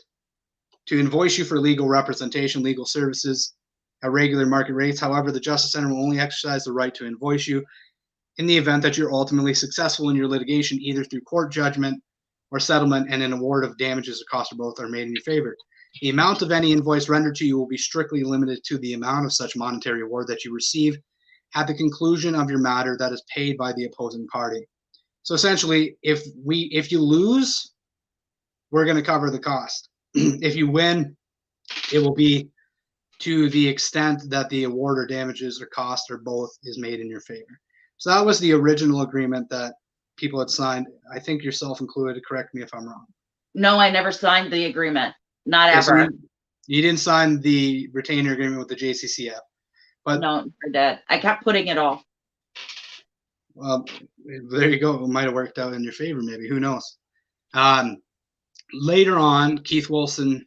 Speaker 2: to invoice you for legal representation, legal services at regular market rates. However, the Justice Center will only exercise the right to invoice you in the event that you're ultimately successful in your litigation, either through court judgment or settlement, and an award of damages or cost, or both, are made in your favor. The amount of any invoice rendered to you will be strictly limited to the amount of such monetary award that you receive at the conclusion of your matter that is paid by the opposing party. So essentially, if you lose, we're going to cover the cost. If you win, it will be to the extent that the award or damages or cost or both is made in your favor. So that was the original agreement that people had signed. I think yourself included. Correct me if I'm wrong.
Speaker 3: No, I never signed the agreement. Not
Speaker 2: Okay, so
Speaker 3: ever.
Speaker 2: you didn't sign the retainer agreement with the JCCF. But
Speaker 3: no, I did. I kept putting it off.
Speaker 2: Well, there you go. It might have worked out in your favor, maybe. Who knows? Later on, Keith Wilson,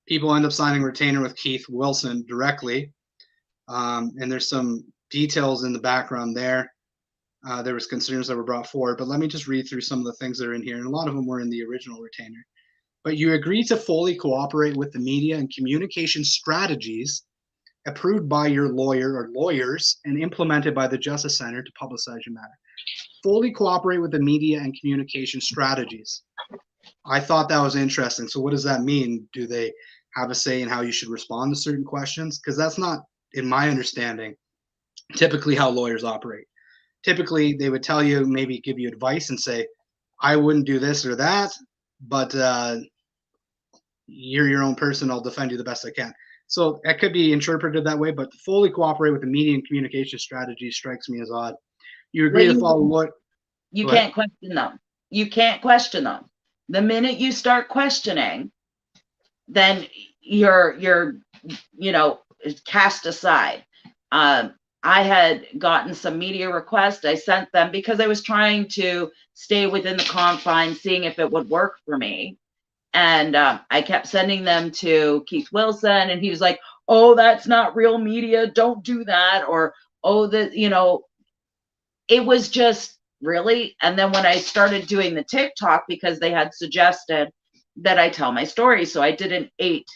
Speaker 2: people end up signing a retainer with Keith Wilson directly. And there's some details in the background there. There was concerns that were brought forward, but let me just read through some of the things that are in here. And a lot of them were in the original retainer. But you agree to fully cooperate with the media and communication strategies approved by your lawyer or lawyers, and implemented by the Justice Center to publicize your matter. Fully cooperate with the media and communication strategies. I thought that was interesting. So what does that mean? Do they have a say in how you should respond to certain questions? Because that's not, in my understanding, typically how lawyers operate. Typically, they would tell you, maybe give you advice and say, I wouldn't do this or that, but you're your own person. I'll defend you the best I can. So that could be interpreted that way, but to fully cooperate with the media and communication strategy strikes me as odd. You agree to follow what?
Speaker 3: You can't question them. You can't question them. The minute you start questioning, then you're cast aside. I had gotten some media requests. I sent them because I was trying to stay within the confines, seeing if it would work for me. And I kept sending them to Keith Wilson, and he was like, oh, that's not real media. Don't do that. Or, oh, it was just really. And then when I started doing the TikTok, because they had suggested that I tell my story. So I did an eight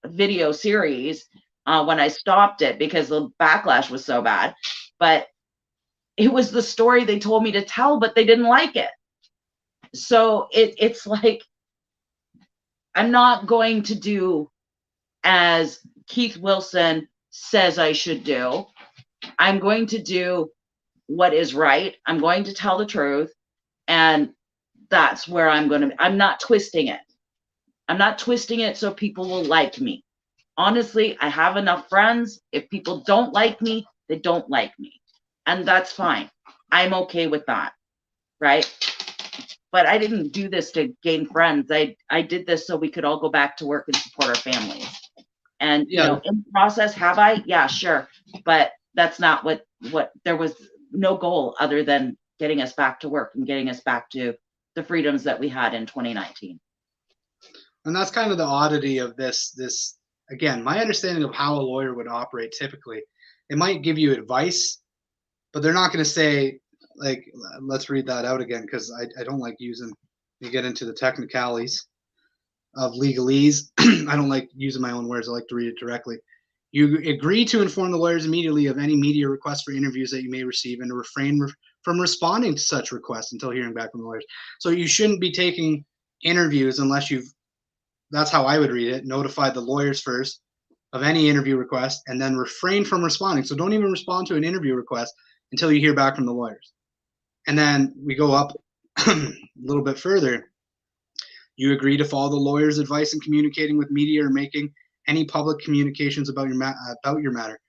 Speaker 3: video series when I stopped it because the backlash was so bad. But it was the story they told me to tell, but they didn't like it. So it's like, I'm not going to do as Keith Wilson says I should do. I'm going to do what is right. I'm going to tell the truth. And that's where I'm not twisting it. I'm not twisting it so people will like me. Honestly, I have enough friends. If people don't like me, they don't like me. And that's fine. I'm okay with that. Right? But I didn't do this to gain friends. I did this so we could all go back to work and support our families. And, in the process, have I? Yeah, sure. But that's not what there was no goal other than getting us back to work and getting us back to the freedoms that we had in 2019.
Speaker 2: And that's kind of the oddity of this, again, my understanding of how a lawyer would operate typically, they might give you advice, but they're not going to say, like, let's read that out again, because I don't like you get into the technicalities of legalese. I don't like using my own words. I like to read it directly. You agree to inform the lawyers immediately of any media requests for interviews that you may receive and to refrain from responding to such requests until hearing back from the lawyers. So you shouldn't be taking interviews unless that's how I would read it, notify the lawyers first of any interview request and then refrain from responding. So don't even respond to an interview request until you hear back from the lawyers. And then we go up a little bit further. You agree to follow the lawyer's advice in communicating with media or making any public communications about your matter.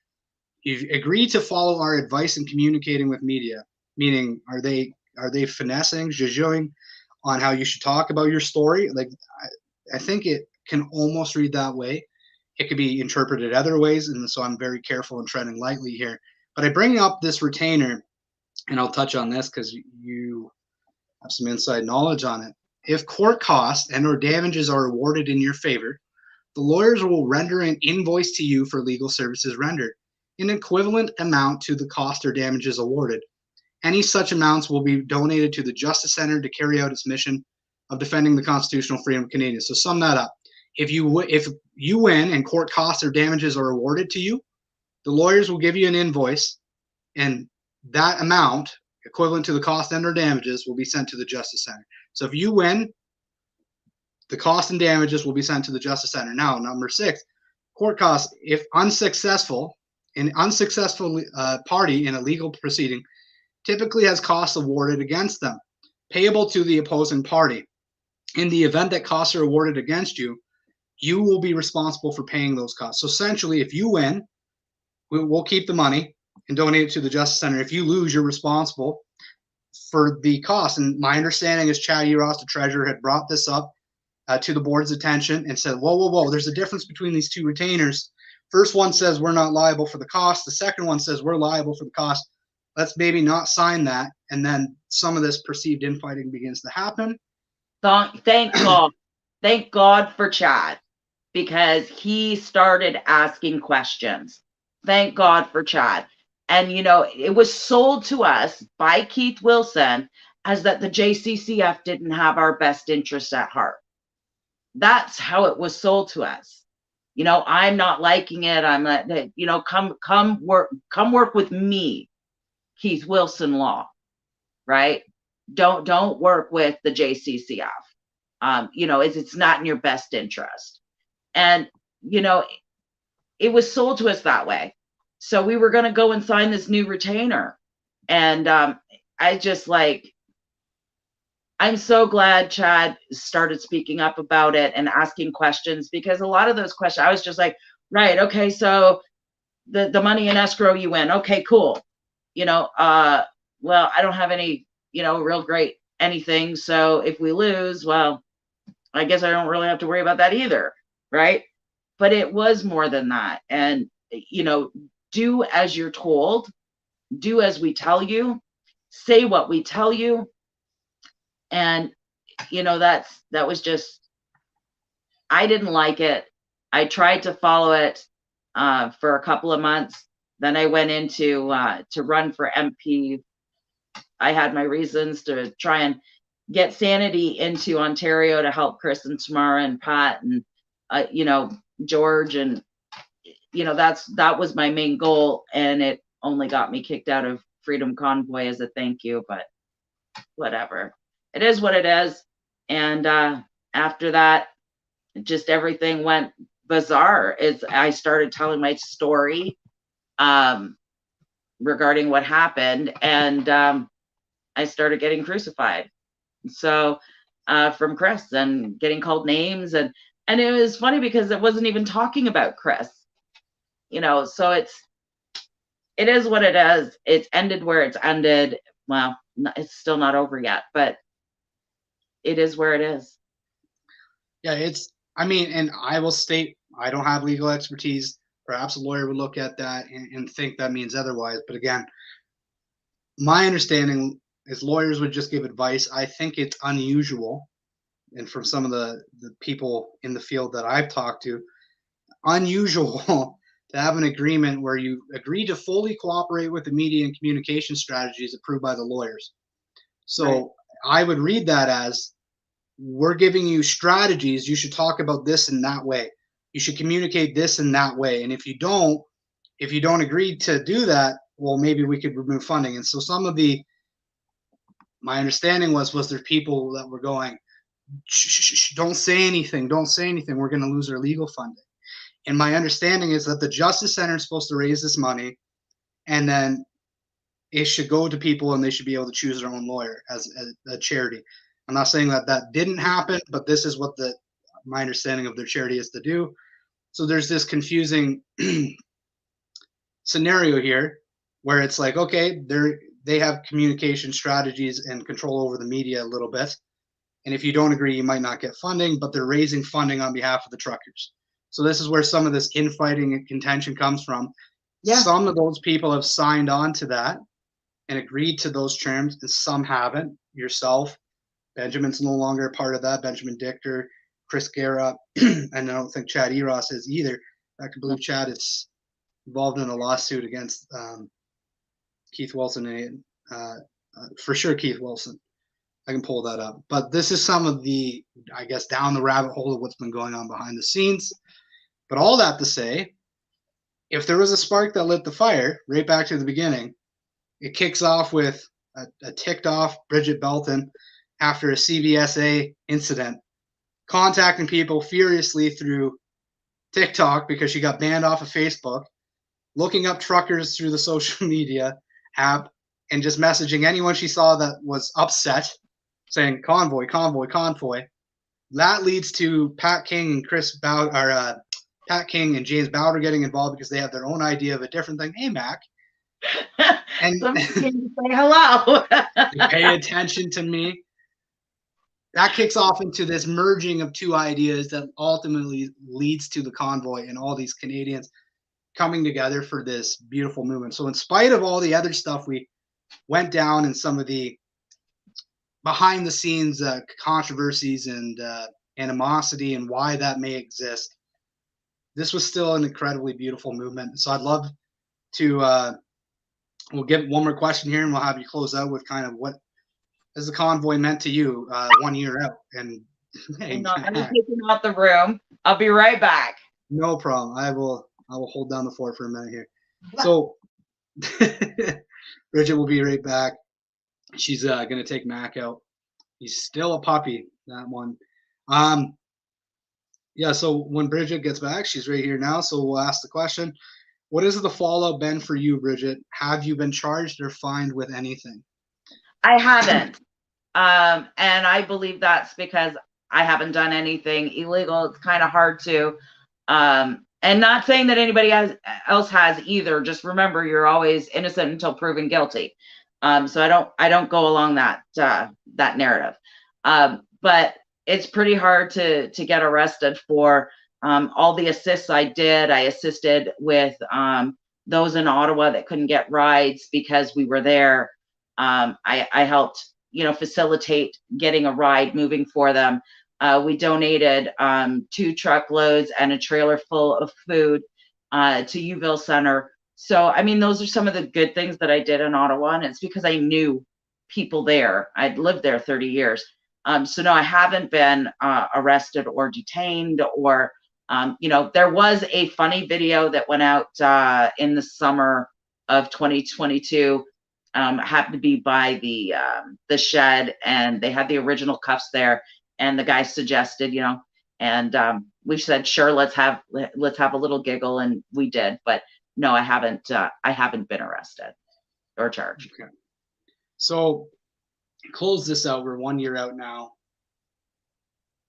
Speaker 2: You agree to follow our advice in communicating with media, meaning are they finessing, zhuzhing on how you should talk about your story? Like, I think it can almost read that way. It could be interpreted other ways, and so I'm very careful and treading lightly here. But I bring up this retainer, and I'll touch on this because you have some inside knowledge on it. If court costs and or damages are awarded in your favor, the lawyers will render an invoice to you for legal services rendered, an equivalent amount to the cost or damages awarded. Any such amounts will be donated to the Justice Center to carry out its mission of defending the constitutional freedom of Canadians. So sum that up. If you win and court costs or damages are awarded to you, the lawyers will give you an invoice, and that amount, equivalent to the cost and or damages, will be sent to the Justice Center. So if you win, the cost and damages will be sent to the Justice Center. Now, number 6, court costs, if unsuccessful, an unsuccessful party in a legal proceeding typically has costs awarded against them, payable to the opposing party. In the event that costs are awarded against you, you will be responsible for paying those costs. So essentially, if you win, we'll keep the money and donate it to the Justice Center. If you lose, you're responsible for the cost. And my understanding is Chad Eros, the treasurer, had brought this up to the board's attention and said, whoa, there's a difference between these two retainers. First one says we're not liable for the cost. The second one says we're liable for the cost. Let's maybe not sign that. And then some of this perceived infighting begins to happen.
Speaker 3: Thank God. Thank God for Chad, because he started asking questions. Thank God for Chad. And, it was sold to us by Keith Wilson as that the JCCF didn't have our best interests at heart. That's how it was sold to us. you know, I'm not liking it. I'm not, you know, come work with me, Keith Wilson Law, right? Don't work with the JCCF. You know, it's not in your best interest. And, you know, it was sold to us that way. So we were going to go and sign this new retainer. And I just like, I'm so glad Chad started speaking up about it and asking questions, because a lot of those questions, I was just like, right, okay, so the money in escrow you win. Okay, cool. You know, well, I don't have any, you know, real great anything. So if we lose, well, I guess I don't really have to worry about that either, right? But it was more than that. And, you know, do as you're told, do as we tell you, say what we tell you. And, you know, that was just, I didn't like it. I tried to follow it for a couple of months. Then I went into to run for MP. I had my reasons to try and get sanity into Ontario to help Chris and Tamara and Pat and you know, George, and you know, that was my main goal, and it only got me kicked out of Freedom Convoy as a thank you, but whatever. It is what it is. And after that, just everything went bizarre. I started telling my story regarding what happened, and I started getting crucified. So from Chris, and getting called names, and it was funny because it wasn't even talking about Chris, you know. So it is what it is. It's ended where it's ended. Well, it's still not over yet, but it is where it is.
Speaker 2: Yeah, I mean, and I will state, I don't have legal expertise. Perhaps a lawyer would look at that and think that means otherwise. But again, my understanding is lawyers would just give advice. I think it's unusual, and from some of the people in the field that I've talked to, unusual to have an agreement where you agree to fully cooperate with the media and communication strategies approved by the lawyers. So right. I would read that as, we're giving you strategies. You should talk about this in that way. You should communicate this in that way. And if you don't agree to do that, well, maybe we could remove funding. And so my understanding was there people that were going, shh, don't say anything. Don't say anything. We're going to lose our legal funding. And my understanding is that the Justice Center is supposed to raise this money, and then it should go to people, and they should be able to choose their own lawyer as a charity. I'm not saying that didn't happen, but this is what my understanding of their charity is to do. So there's this confusing scenario here where it's like, okay, they have communication strategies and control over the media a little bit. And if you don't agree, you might not get funding, but they're raising funding on behalf of the truckers. So this is where some of this infighting and contention comes from. Yeah. Some of those people have signed on to that and agreed to those terms, and some haven't. Yourself, Benjamin's no longer a part of that. Benjamin Dichter, Chris Guerra, and I don't think Chad Eros is either. I can believe Chad is involved in a lawsuit against Keith Wilson, for sure Keith Wilson. I can pull that up. But this is some of the, I guess, down the rabbit hole of what's been going on behind the scenes. But all that to say, if there was a spark that lit the fire, right back to the beginning, it kicks off with a ticked off Brigitte Belton after a CBSA incident, contacting people furiously through TikTok because she got banned off of Facebook, looking up truckers through the social media app, and just messaging anyone she saw that was upset, saying convoy, convoy, convoy. That leads to Pat King and Pat King and James Bowder getting involved because they have their own idea of a different thing. Hey, Mac. And
Speaker 3: say hello.
Speaker 2: Pay attention to me. That kicks off into this merging of two ideas that ultimately leads to the convoy and all these Canadians coming together for this beautiful movement. So in spite of all the other stuff we went down and some of the behind the scenes controversies and animosity and why that may exist, this was still an incredibly beautiful movement. So I'd love to we'll get one more question here, and we'll have you close out with kind of what has the convoy meant to you 1 year out. And
Speaker 3: I'm taking out the room. I'll be right back.
Speaker 2: No problem. I will hold down the fort for a minute here. So Bridget will be right back. She's gonna take Mac out. He's still a puppy, that one. Um, yeah, so when Bridget gets back, she's right here now. So we'll ask the question. What has the fallout been for you, Bridget? Have you been charged or fined with anything?
Speaker 3: I haven't. And I believe that's because I haven't done anything illegal. It's kind of hard to. And not saying that anybody else has either. Just remember, you're always innocent until proven guilty. So I don't go along that narrative. But it's pretty hard to get arrested for all the assists I did. I assisted with those in Ottawa that couldn't get rides because we were there. I helped, facilitate getting a ride moving for them. We donated 2 truckloads and a trailer full of food to Uville Center. So, I mean, those are some of the good things that I did in Ottawa, and it's because I knew people there. I'd lived there 30 years. So no, I haven't been arrested or detained or, there was a funny video that went out in the summer of 2022. Happened to be by the shed, and they had the original cuffs there. And the guy suggested, and we said, sure, let's have a little giggle, and we did. But no, I haven't been arrested or charged.
Speaker 2: Okay. So close this out. We're 1 year out now.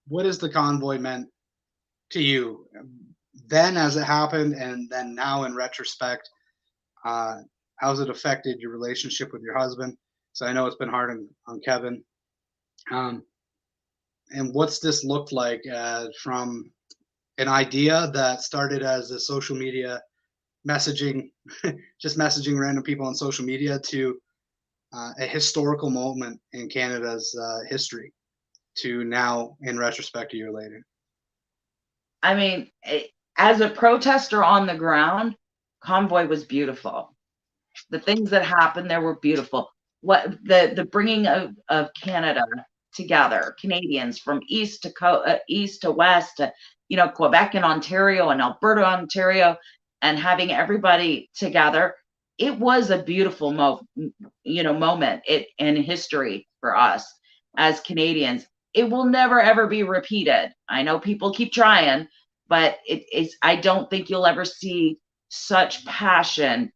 Speaker 2: What has the convoy meant to you then as it happened, and then now in retrospect? How's it affected your relationship with your husband? So I know it's been hard on Kevin. And what's this looked like from an idea that started as a social media messaging, just messaging random people on social media, to a historical moment in Canada's history, to now in retrospect a year later?
Speaker 3: I mean, as a protester on the ground, Convoy was beautiful. The things that happened there were beautiful. What the bringing of Canada together, Canadians from east to west, to, Quebec and Ontario and Alberta, Ontario, and having everybody together. It was a beautiful moment in history for us as Canadians. It will never ever be repeated. I know people keep trying, but I don't think you'll ever see such passion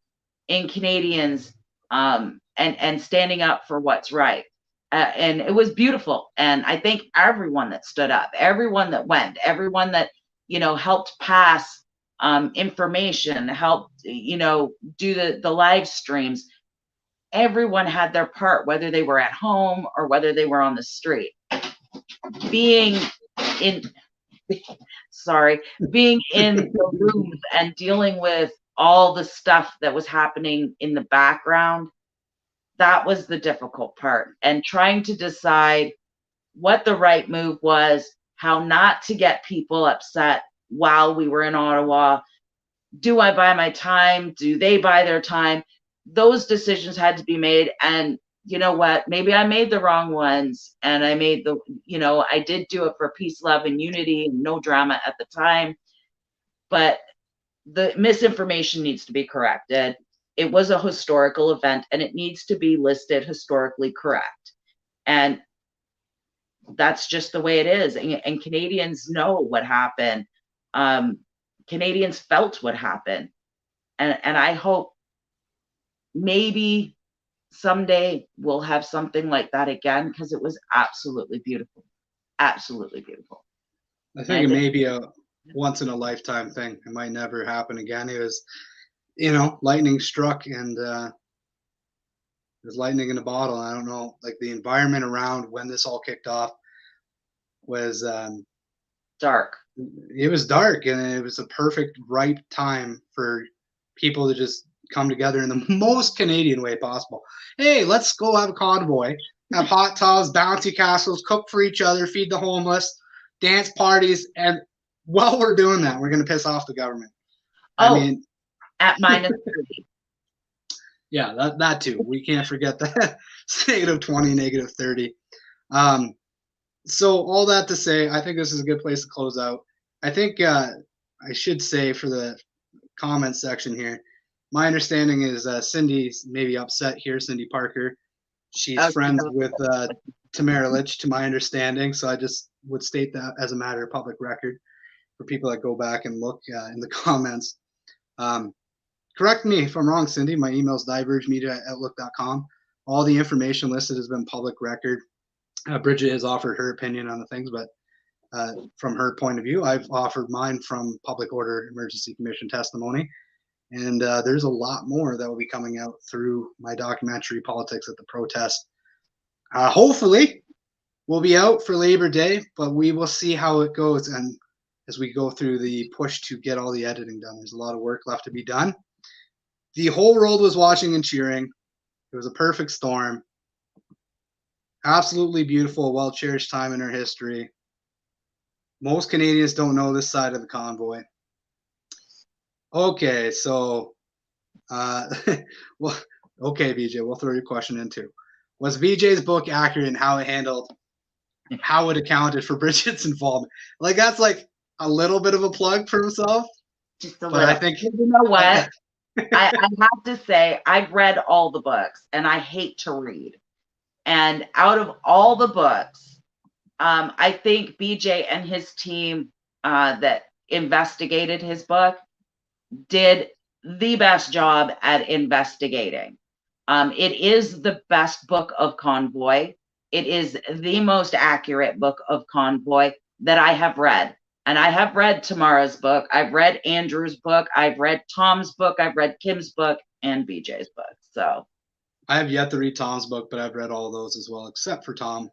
Speaker 3: in Canadians and standing up for what's right. And it was beautiful. And I think everyone that stood up, everyone that went, everyone that, helped pass information, helped, do the live streams, everyone had their part, whether they were at home or whether they were on the street. Being in the rooms and dealing with all the stuff that was happening in the background, that was the difficult part. And trying to decide what the right move was, how not to get people upset while we were in Ottawa. Do I buy my time? Do they buy their time? Those decisions had to be made. And you know what? Maybe I made the wrong ones, and I made I did do it for peace, love, and unity, and no drama at the time. But the misinformation needs to be corrected. It was a historical event, and it needs to be listed historically correct. And that's just the way it is. And Canadians know what happened. Canadians felt what happened. And I hope maybe someday we'll have something like that again, because it was absolutely beautiful. Absolutely beautiful.
Speaker 2: I think it may be a once in a lifetime thing. It might never happen again. It was, lightning struck, and there's lightning in a bottle. I don't know, like the environment around when this all kicked off was
Speaker 3: dark.
Speaker 2: It was dark, and it was a perfect, ripe time for people to just come together in the most Canadian way possible. Hey, let's go have a convoy, have hot tubs, bouncy castles, cook for each other, feed the homeless, dance parties, and while we're doing that, we're going to piss off the government.
Speaker 3: Oh, I mean, at -30.
Speaker 2: Yeah, that too. We can't forget that. -20, -30. So all that to say, I think this is a good place to close out. I think I should say for the comment section here, my understanding is Cindy's maybe upset here, Cindy Parker. She's friends with Tamara Litch, to my understanding. So I just would state that as a matter of public record for people that go back and look in the comments. Correct me if I'm wrong, Cindy. My email is divergemedia@outlook.com. All the information listed has been public record. Bridget has offered her opinion on the things, but from her point of view, I've offered mine from Public Order Emergency Commission testimony. And there's a lot more that will be coming out through my documentary, Politics at the Protest. Hopefully, we'll be out for Labor Day, but we will see how it goes. And as we go through the push to get all the editing done, there's a lot of work left to be done. The whole world was watching and cheering. It was a perfect storm. Absolutely beautiful, well-cherished time in our history. Most Canadians don't know this side of the convoy. Okay, so, well, okay, VJ, we'll throw your question in too. Was VJ's book accurate in how it accounted for Bridget's involvement? Like, that's like a little bit of a plug for himself.
Speaker 3: Just a
Speaker 2: but
Speaker 3: little.
Speaker 2: I think,
Speaker 3: you know what? I have to say, I've read all the books, and I hate to read. And out of all the books, I think BJ and his team that investigated his book did the best job at investigating. It is the best book of Convoy. It is the most accurate book of Convoy that I have read. And I have read Tamara's book. I've read Andrew's book. I've read Tom's book. I've read Kim's book and BJ's book. So
Speaker 2: I have yet to read Tom's book, but I've read all of those as well, except for Tom.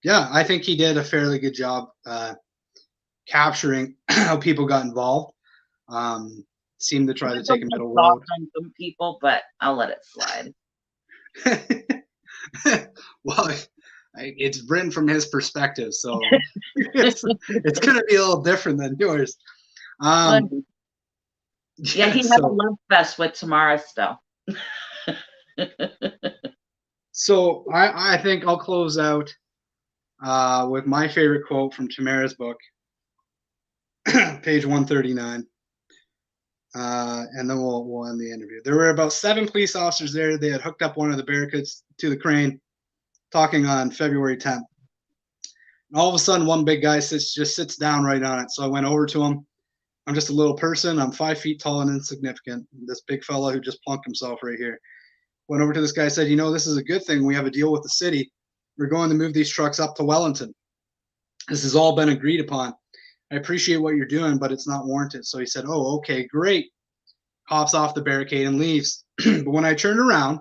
Speaker 2: Yeah, I think he did a fairly good job capturing how people got involved. Seemed to try to take a middle road.
Speaker 3: On some people, but I'll let it slide.
Speaker 2: Well, it's written from his perspective, so it's going to be a little different than yours.
Speaker 3: Yeah, he had a love fest with Tamara still.
Speaker 2: So I think I'll close out with my favorite quote from Tamara's book, page 139. And then we'll end the interview. There were about 7 police officers there. They had hooked up one of the barricades to the crane, talking on February 10th. And all of a sudden, one big guy just sits down right on it. So I went over to him. I'm just a little person. I'm 5 feet tall and insignificant. This big fella who just plunked himself right here. Went over to this guy, said, "You know, this is a good thing. We have a deal with the city. We're going to move these trucks up to Wellington. This has all been agreed upon. I appreciate what you're doing, but it's not warranted." So he said, "Oh, okay, great." Hops off the barricade and leaves. But when I turned around,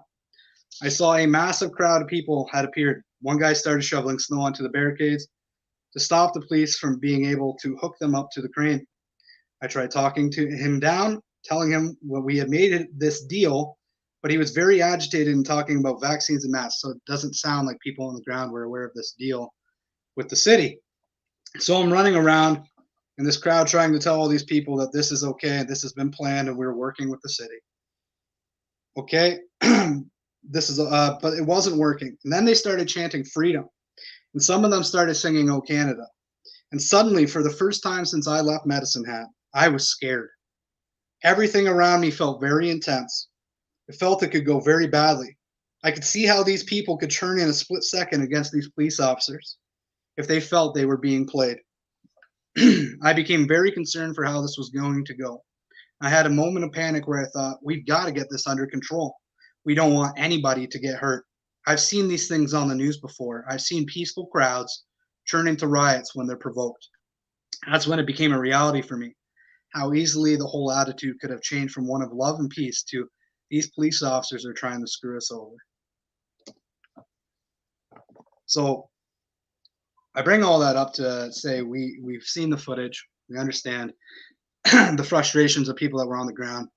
Speaker 2: I saw a massive crowd of people had appeared. One guy started shoveling snow onto the barricades to stop the police from being able to hook them up to the crane. I tried talking to him down, telling him what we had made this deal, but he was very agitated and talking about vaccines and masks. So it doesn't sound like people on the ground were aware of this deal with the city. So I'm running around in this crowd trying to tell all these people that this is okay and this has been planned and we're working with the city. Okay. But it wasn't working. And then they started chanting freedom. And some of them started singing "Oh Canada." And suddenly, for the first time since I left Medicine Hat, I was scared. Everything around me felt very intense. It felt it could go very badly. I could see how these people could turn in a split second against these police officers if they felt they were being played. I became very concerned for how this was going to go. I had a moment of panic where I thought, we've got to get this under control. We don't want anybody to get hurt. I've seen these things on the news before. I've seen peaceful crowds turn into riots when they're provoked. That's when it became a reality for me, how easily the whole attitude could have changed from one of love and peace to these police officers are trying to screw us over. So I bring all that up to say we've seen the footage. We understand the frustrations of people that were on the ground.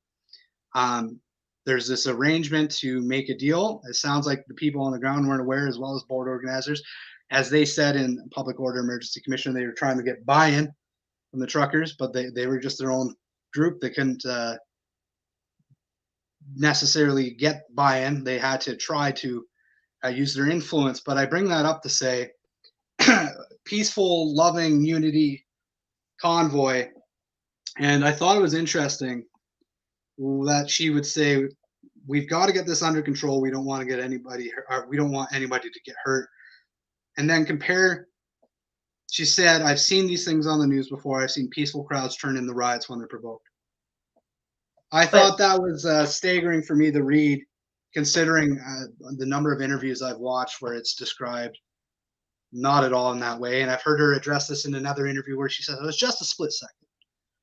Speaker 2: There's this arrangement to make a deal. It sounds like the people on the ground weren't aware, as well as board organizers. As they said in Public Order Emergency Commission, they were trying to get buy-in from the truckers, but they were just their own group. They couldn't necessarily get buy-in. They had to try to use their influence. But I bring that up to say peaceful, loving, unity convoy, and I thought it was interesting that she would say, "We've got to get this under control. We don't want to get anybody. We don't want anybody to get hurt." And then compare. She said, "I've seen these things on the news before. I've seen peaceful crowds turn into riots when they're provoked." I thought that was staggering for me to read, considering the number of interviews I've watched where it's described not at all in that way. And I've heard her address this in another interview where she said, "It was just a split second.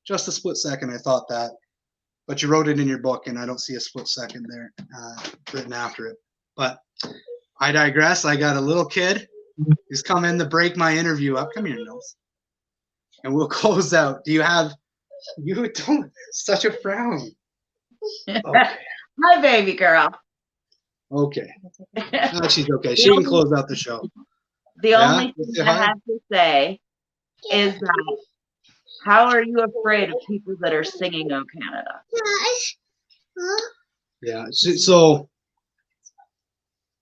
Speaker 2: Just a split second. I thought that. But you wrote it in your book, and I don't see a split second there written after it." But I digress. I got a little kid who's come in to break my interview up. Come here, Nils. And we'll close out. Do you have, you don't, such a frown. Okay.
Speaker 3: Hi, baby girl.
Speaker 2: Okay. No, she's okay. She can close out the show.
Speaker 3: The only thing I have to say is that how are you afraid of people that are singing "Oh Canada"?
Speaker 2: Yeah. So,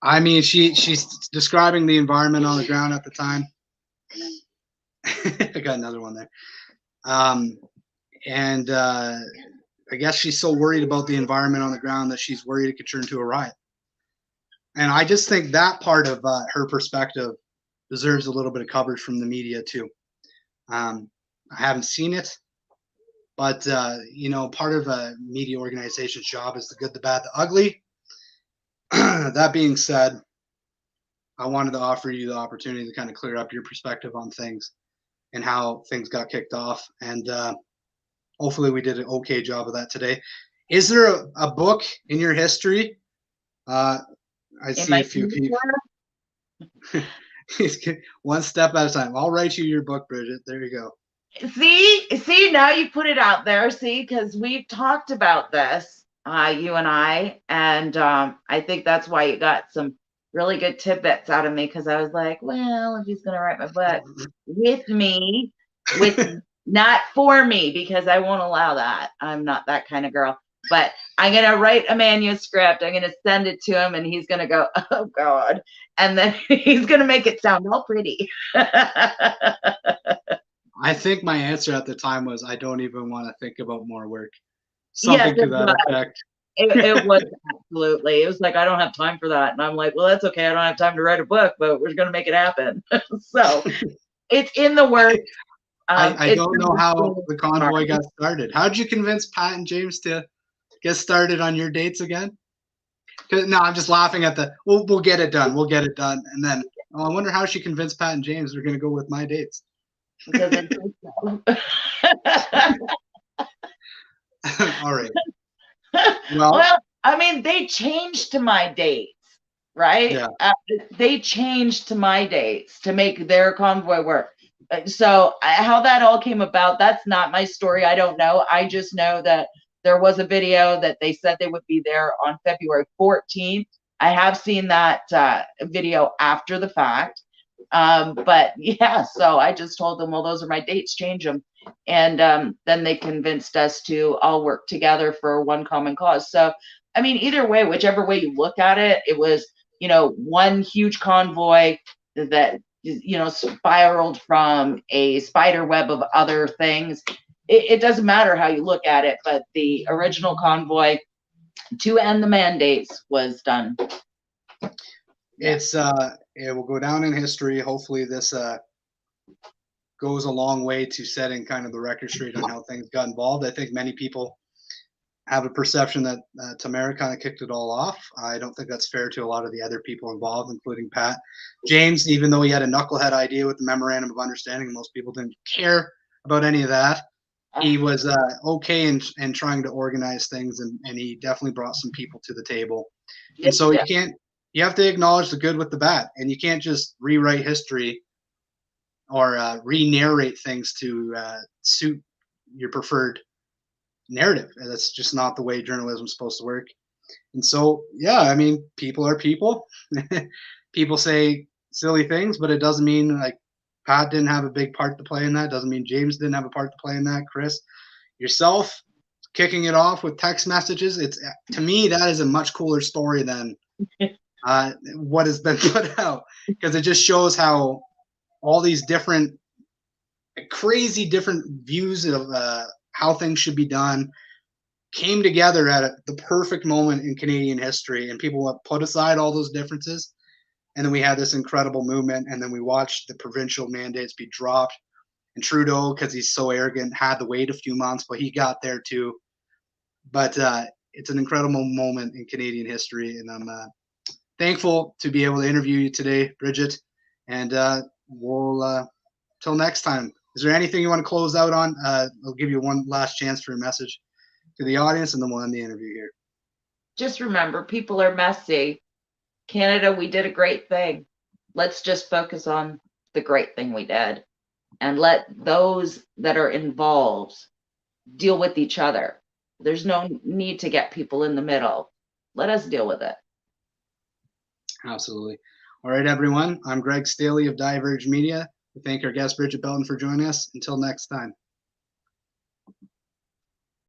Speaker 2: I mean, she's describing the environment on the ground at the time. I got another one there. I guess she's so worried about the environment on the ground that she's worried it could turn into a riot. And I just think that part of her perspective deserves a little bit of coverage from the media too. I haven't seen it, but part of a media organization's job is the good, the bad, the ugly. That being said, I wanted to offer you the opportunity to kind of clear up your perspective on things and how things got kicked off. And hopefully we did an okay job of that today. Is there a book in your history? I see a few people. One step at a time. I'll write you your book, Bridget. There you go.
Speaker 3: See, now you put it out there. See, because we've talked about this, you and I I think that's why you got some really good tidbits out of me, because I was like, well, if he's gonna write my book with me, not for me, because I won't allow that. I'm not that kind of girl. But I'm going to write a manuscript. I'm going to send it to him, and he's going to go, "Oh, God." And then he's going to make it sound all pretty.
Speaker 2: I think my answer at the time was, I don't even want to think about more work. Something to that effect.
Speaker 3: It was absolutely. It was like, I don't have time for that. And I'm like, well, that's okay. I don't have time to write a book, but we're going to make it happen. So it's in the works.
Speaker 2: I don't know how the convoy got started. How did you convince Pat and James to get started on your dates again? No, I'm just laughing at the, we'll get it done. We'll get it done. And then, I wonder how she convinced Pat and James they're going to go with my dates.
Speaker 3: Because I think so.
Speaker 2: All right.
Speaker 3: Well, I mean, they changed to my dates, right?
Speaker 2: Yeah.
Speaker 3: They changed to my dates to make their convoy work. So how that all came about, that's not my story. I don't know. I just know that there was a video that they said they would be there on February 14th. I have seen that video after the fact. But yeah, so I just told them, well, those are my dates, change them. And then they convinced us to all work together for one common cause. So, I mean, either way, whichever way you look at it, it was, one huge convoy that, spiraled from a spider web of other things. It doesn't matter how you look at it, but the original convoy to end the mandates was done.
Speaker 2: It will go down in history. Hopefully this goes a long way to setting kind of the record straight on how things got involved. I think many people have a perception that Tamara kind of kicked it all off. I don't think that's fair to a lot of the other people involved, including Pat. James, even though he had a knucklehead idea with the memorandum of understanding, most people didn't care about any of that. He was okay in trying to organize things, and he definitely brought some people to the table. And so you have to acknowledge the good with the bad, and you can't just rewrite history or re-narrate things to suit your preferred narrative. And that's just not the way journalism is supposed to work. And so, yeah, I mean, people are people. People say silly things, but it doesn't mean like Pat didn't have a big part to play in that. It doesn't mean James didn't have a part to play in that. Chris, yourself kicking it off with text messages. It's, to me, that is a much cooler story than what has been put out, because it just shows how all these different crazy different views of how things should be done came together at the perfect moment in Canadian history, and people put aside all those differences. And then we had this incredible movement, and then we watched the provincial mandates be dropped. And Trudeau, because he's so arrogant, had to wait a few months, but he got there too. But it's an incredible moment in Canadian history, and I'm thankful to be able to interview you today, Brigitte. And we'll till next time. Is there anything you want to close out on? I'll give you one last chance for a message to the audience, and then we'll end the interview here.
Speaker 3: Just remember, people are messy. Canada, we did a great thing. Let's just focus on the great thing we did, and let those that are involved deal with each other. There's no need to get people in the middle. Let us deal with it.
Speaker 2: Absolutely. All right, everyone. I'm Greg Staley of Diverge Media. We thank our guest, Brigitte Belton, for joining us. Until next time.